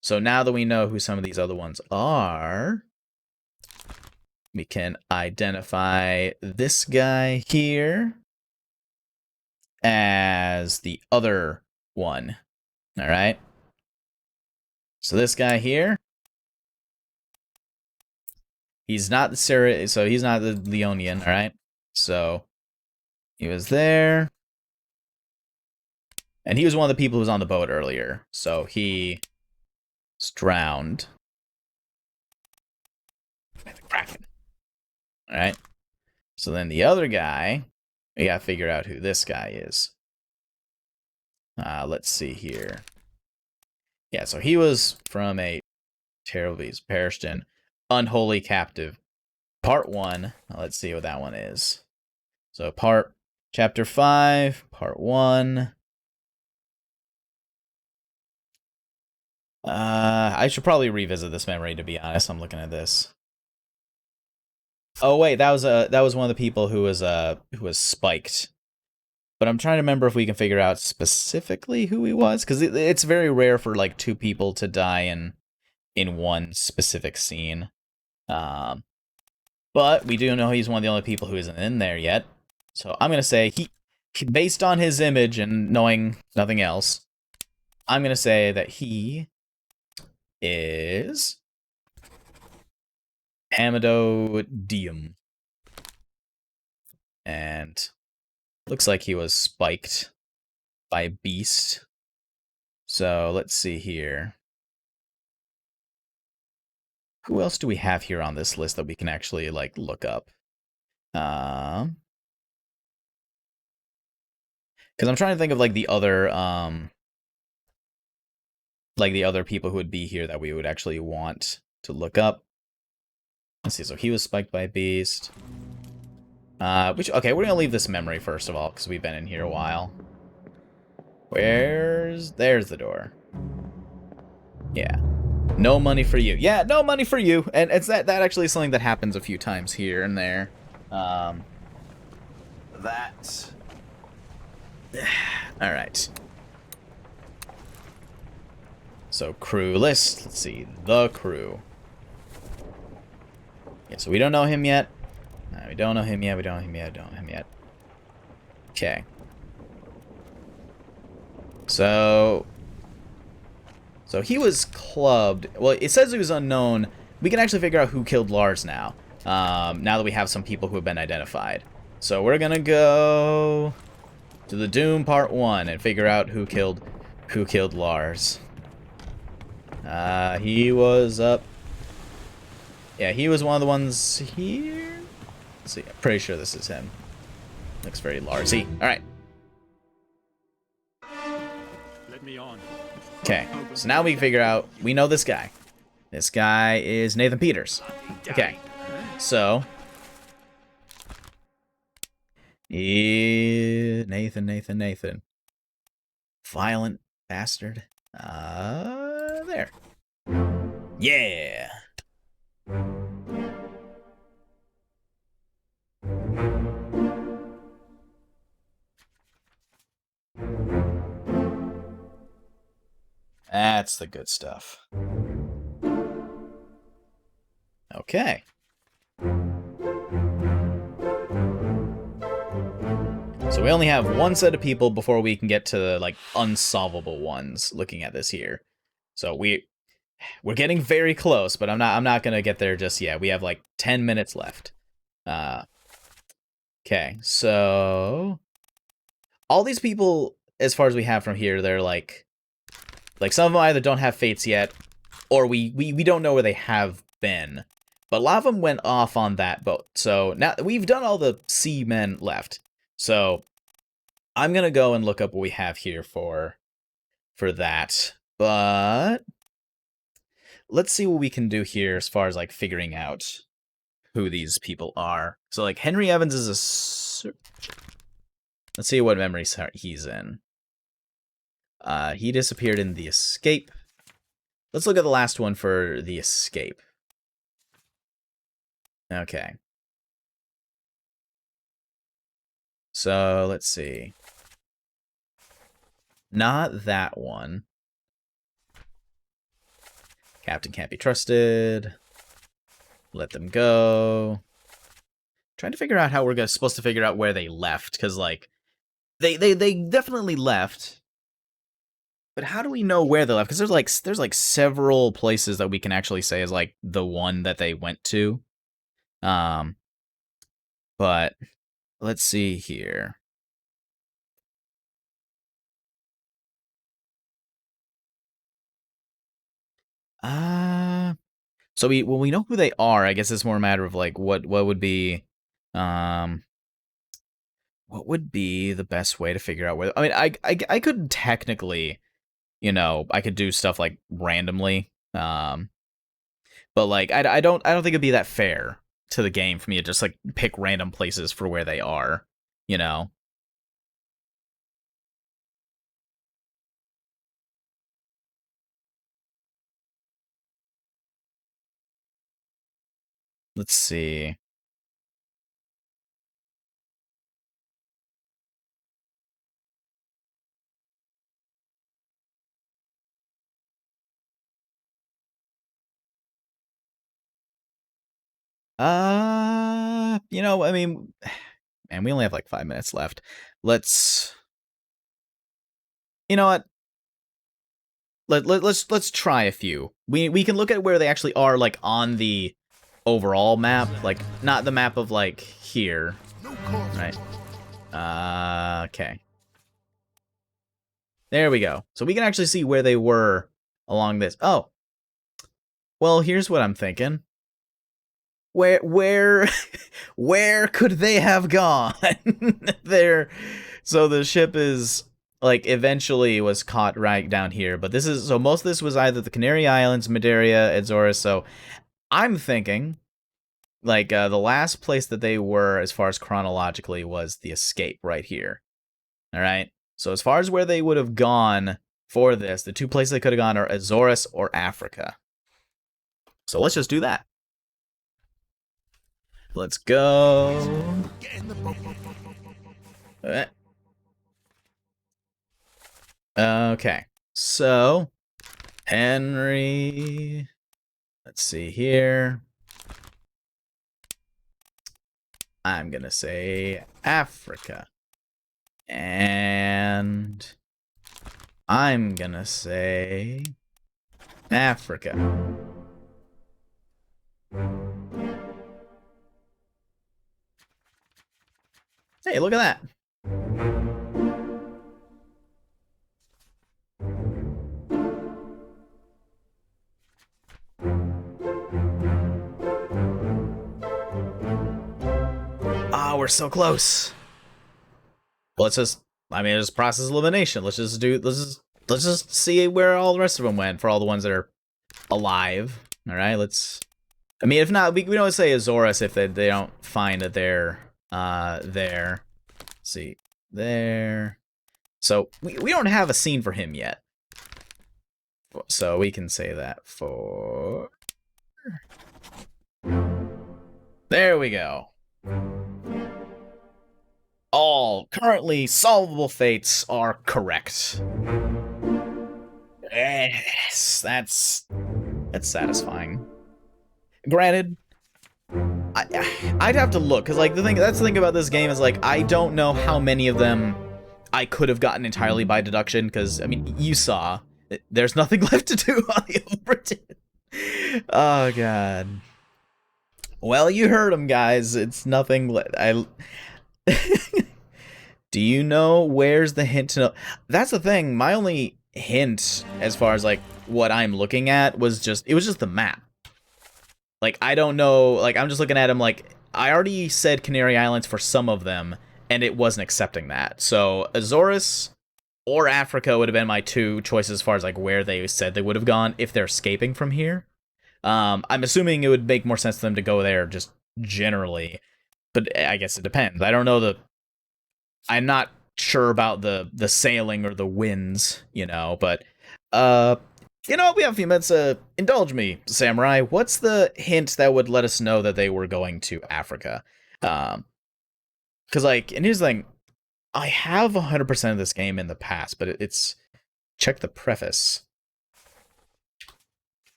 So now that we know who some of these other ones are, we can identify this guy here as the other one. All right. So this guy here, he's not the so he's not the Leonian. All right. So he was there, and he was one of the people who was on the boat earlier. So he was drowned by the Kraken. All right. So then the other guy, we gotta figure out who this guy is. Let's see here. Yeah, so he was from a terribly perished in Unholy Captive. Part 1. Let's see what that one is. So chapter 5, part 1. I should probably revisit this memory, to be honest. I'm looking at this. Oh wait, that was one of the people who was spiked. But I'm trying to remember if we can figure out specifically who he was, because it's very rare for like two people to die in one specific scene. But we do know he's one of the only people who isn't in there yet. So I'm gonna say he based on his image and knowing nothing else, I'm gonna say that he is Amado Diem. And looks like he was spiked by a beast. So let's see here. Who else do we have here on this list that we can actually like look up? Because I'm trying to think of like the other people who would be here that we would actually want to look up. Let's see. So he was spiked by a beast. Okay, we're gonna leave this memory first of all because we've been in here a while. There's the door. Yeah. No money for you. Yeah, no money for you. And it's that actually is something that happens a few times here and there. That. All right. So crew list. Let's see. The crew. Yeah, so we don't know him yet. We don't know him yet. We don't know him yet. Don't know him yet. Okay. So So he was clubbed. Well, it says he was unknown. We can actually figure out who killed Lars now. Now that we have some people who have been identified. So we're gonna go to the Doom Part 1 and figure out who killed Lars. He was up. Yeah, he was one of the ones here. Let's see, I'm pretty sure this is him. Looks very Larsy. Alright. Let me on. Okay, so now we can figure out, we know this guy. This guy is Nathan Peters. Okay, so Nathan. Violent bastard. There. Yeah. That's the good stuff. Okay. So we only have one set of people before we can get to, like, unsolvable ones looking at this here. So we're getting very close, but I'm not going to get there just yet. We have like 10 minutes left. Okay. So all these people, as far as we have from here, they're like some of them either don't have fates yet, or we don't know where they have been. But a lot of them went off on that boat. So now we've done all the sea men left. So I'm going to go and look up what we have here for that. But let's see what we can do here as far as, like, figuring out who these people are. So, like, Henry Evans is a search. Let's see what memory he's in. He disappeared in the escape. Let's look at the last one for the escape. Okay. So, let's see. Not that one. Captain can't be trusted. Let them go. Trying to figure out how we're supposed to figure out where they left, because, like, they definitely left. But how do we know where they left? Because there's like several places that we can actually say is like the one that they went to. But let's see here. So we know who they are. I guess it's more a matter of, like, what would be the best way to figure out where. I mean, I could technically, you know, I could do stuff like randomly. But, like, I don't think it'd be that fair to the game for me to just, like, pick random places for where they are, you know. Let's see. You know, I mean, and we only have like 5 minutes left. Let's, you know what? Let's try a few. We can look at where they actually are, like, on the overall map, like, not the map of, like, here, right? Okay. There we go. So we can actually see where they were along this. Oh. Well, here's what I'm thinking. Where could they have gone? There. So the ship is, like, eventually was caught right down here, but this is, so most of this was either the Canary Islands, Madeira, Azores. So I'm thinking, like, the last place that they were as far as chronologically was the escape right here. All right. So as far as where they would have gone for this, the two places they could have gone are Azores or Africa. So let's just do that. Let's go. Okay. So, Henry. Let's see here. I'm going to say Africa. And I'm going to say Africa. Hey, look at that. Ah, we're so close. Let's just, I mean, it's process elimination. Let's just see where all the rest of them went for all the ones that are alive. All right, I mean, if not, we can always say Azores if they don't find that they're there. Let's see, there. So we don't have a scene for him yet. So we can say that for... There we go. All currently solvable fates are correct. Yes, that's satisfying. Granted, I'd have to look, because like that's the thing about this game is like I don't know how many of them I could have gotten entirely by deduction, because I mean you saw there's nothing left to do on the Obra Dinn. Oh god. Well, you heard him, guys. It's nothing. Do you know where's the hint to know? That's the thing. My only hint, as far as like what I'm looking at, was just the map. Like I don't know. Like I'm just looking at them. Like I already said Canary Islands for some of them, and it wasn't accepting that. So Azores or Africa would have been my two choices as far as like where they said they would have gone if they're escaping from here. I'm assuming it would make more sense to them to go there just generally, but I guess it depends. I don't know I'm not sure about the sailing or the winds, you know, but you know, we have a few minutes. Indulge me, Samurai. What's the hint that would let us know that they were going to Africa? Because like, and here's the thing, I have 100% of this game in the past, but it's check the preface.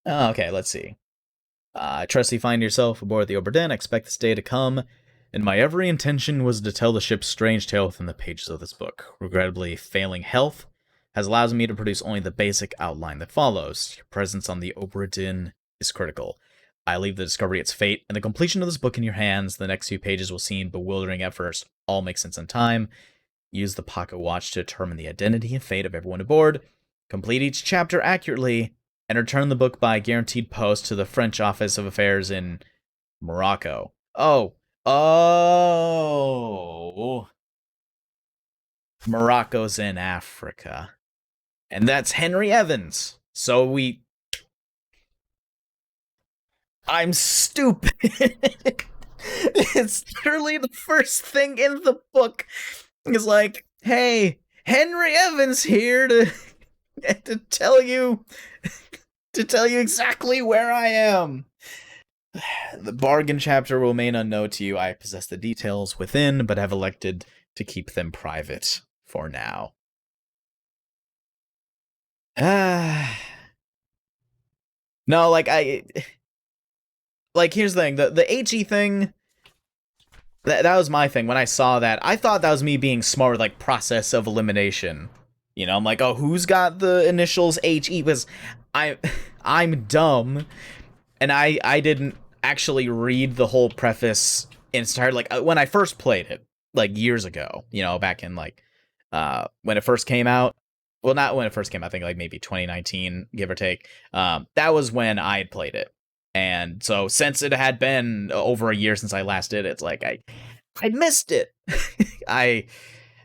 Okay, let's see. I trust you find yourself aboard the Obra Dinn. I expect this day to come, and my every intention was to tell the ship's strange tale within the pages of this book. Regrettably, failing health has allowed me to produce only the basic outline that follows. Your presence on the Obra Dinn is critical. I leave the discovery its fate and the completion of this book in your hands. The next few pages will seem bewildering at first. All make sense in time. Use the pocket watch to determine the identity and fate of everyone aboard. Complete each chapter accurately, and return the book by guaranteed post to the French Office of Affairs in Morocco. Oh. Morocco's in Africa. And that's Henry Evans. So I'm stupid. It's literally the first thing in the book. It's like, hey, Henry Evans here to tell you exactly where I am. The bargain chapter will remain unknown to you. I possess the details within, but have elected to keep them private for now. No, like here's the thing, the HE thing, that was my thing. When I saw that, I thought that was me being smart with like process of elimination. You know, I'm like, oh, who's got the initials HE? Because I'm dumb, and I didn't actually read the whole preface entirely. Like when I first played it, like years ago, you know, back in like when it first came out. Well, not when it first came out, I think like maybe 2019, give or take. That was when I had played it. And so since it had been over a year since I last did it, it's like I missed it. And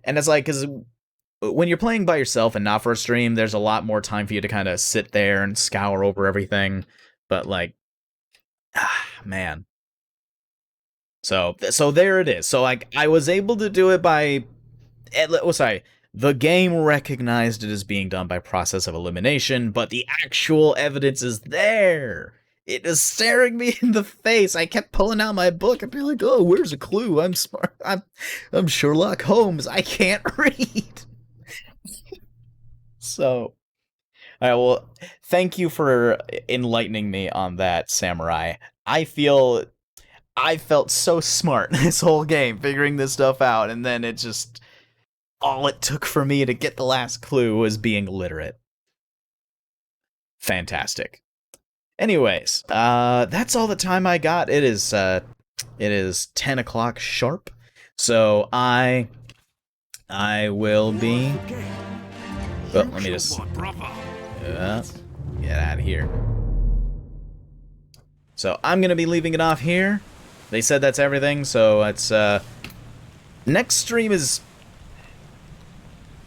it's like, because when you're playing by yourself and not for a stream, there's a lot more time for you to kind of sit there and scour over everything. But like, man. So there it is. So like I was able to do it by, the game recognized it as being done by process of elimination, but the actual evidence is there. It is staring me in the face. I kept pulling out my book and being like, oh, where's a clue? I'm smart. I'm Sherlock Holmes. I can't read. So, all right, well, thank you for enlightening me on that, Samurai. I felt so smart this whole game, figuring this stuff out, and then it just... all it took for me to get the last clue was being literate. fantastic. Anyways, that's all the time I got. It is 10 o'clock sharp, so I will be. Well, let me just get out of here. So I'm gonna be leaving it off here. They said that's everything, so it's next stream is.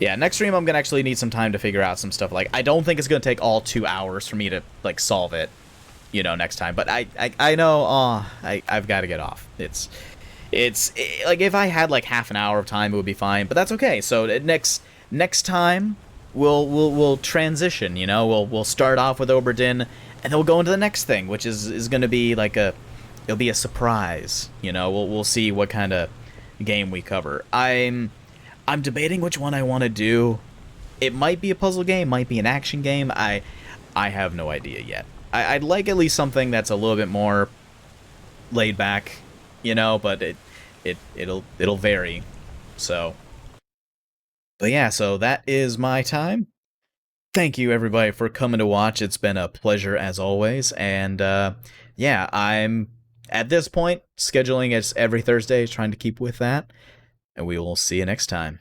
Yeah, next stream I'm gonna actually need some time to figure out some stuff. Like, I don't think it's gonna take all 2 hours for me to like solve it, you know, next time. But I know, I've got to get off. It's like if I had like half an hour of time, it would be fine. But that's okay. So next time we'll transition. You know, we'll start off with Obra Dinn, and then we'll go into the next thing, which is gonna be like it'll be a surprise. You know, we'll see what kind of game we cover. I'm debating which one I want to do. It might be a puzzle game, might be an action game. I have no idea yet. I'd like at least something that's a little bit more laid back, you know, but it'll vary. So, but yeah, so that is my time. Thank you everybody for coming to watch. It's been a pleasure as always, and yeah, I'm at this point scheduling it every Thursday, trying to keep with that. And we will see you next time.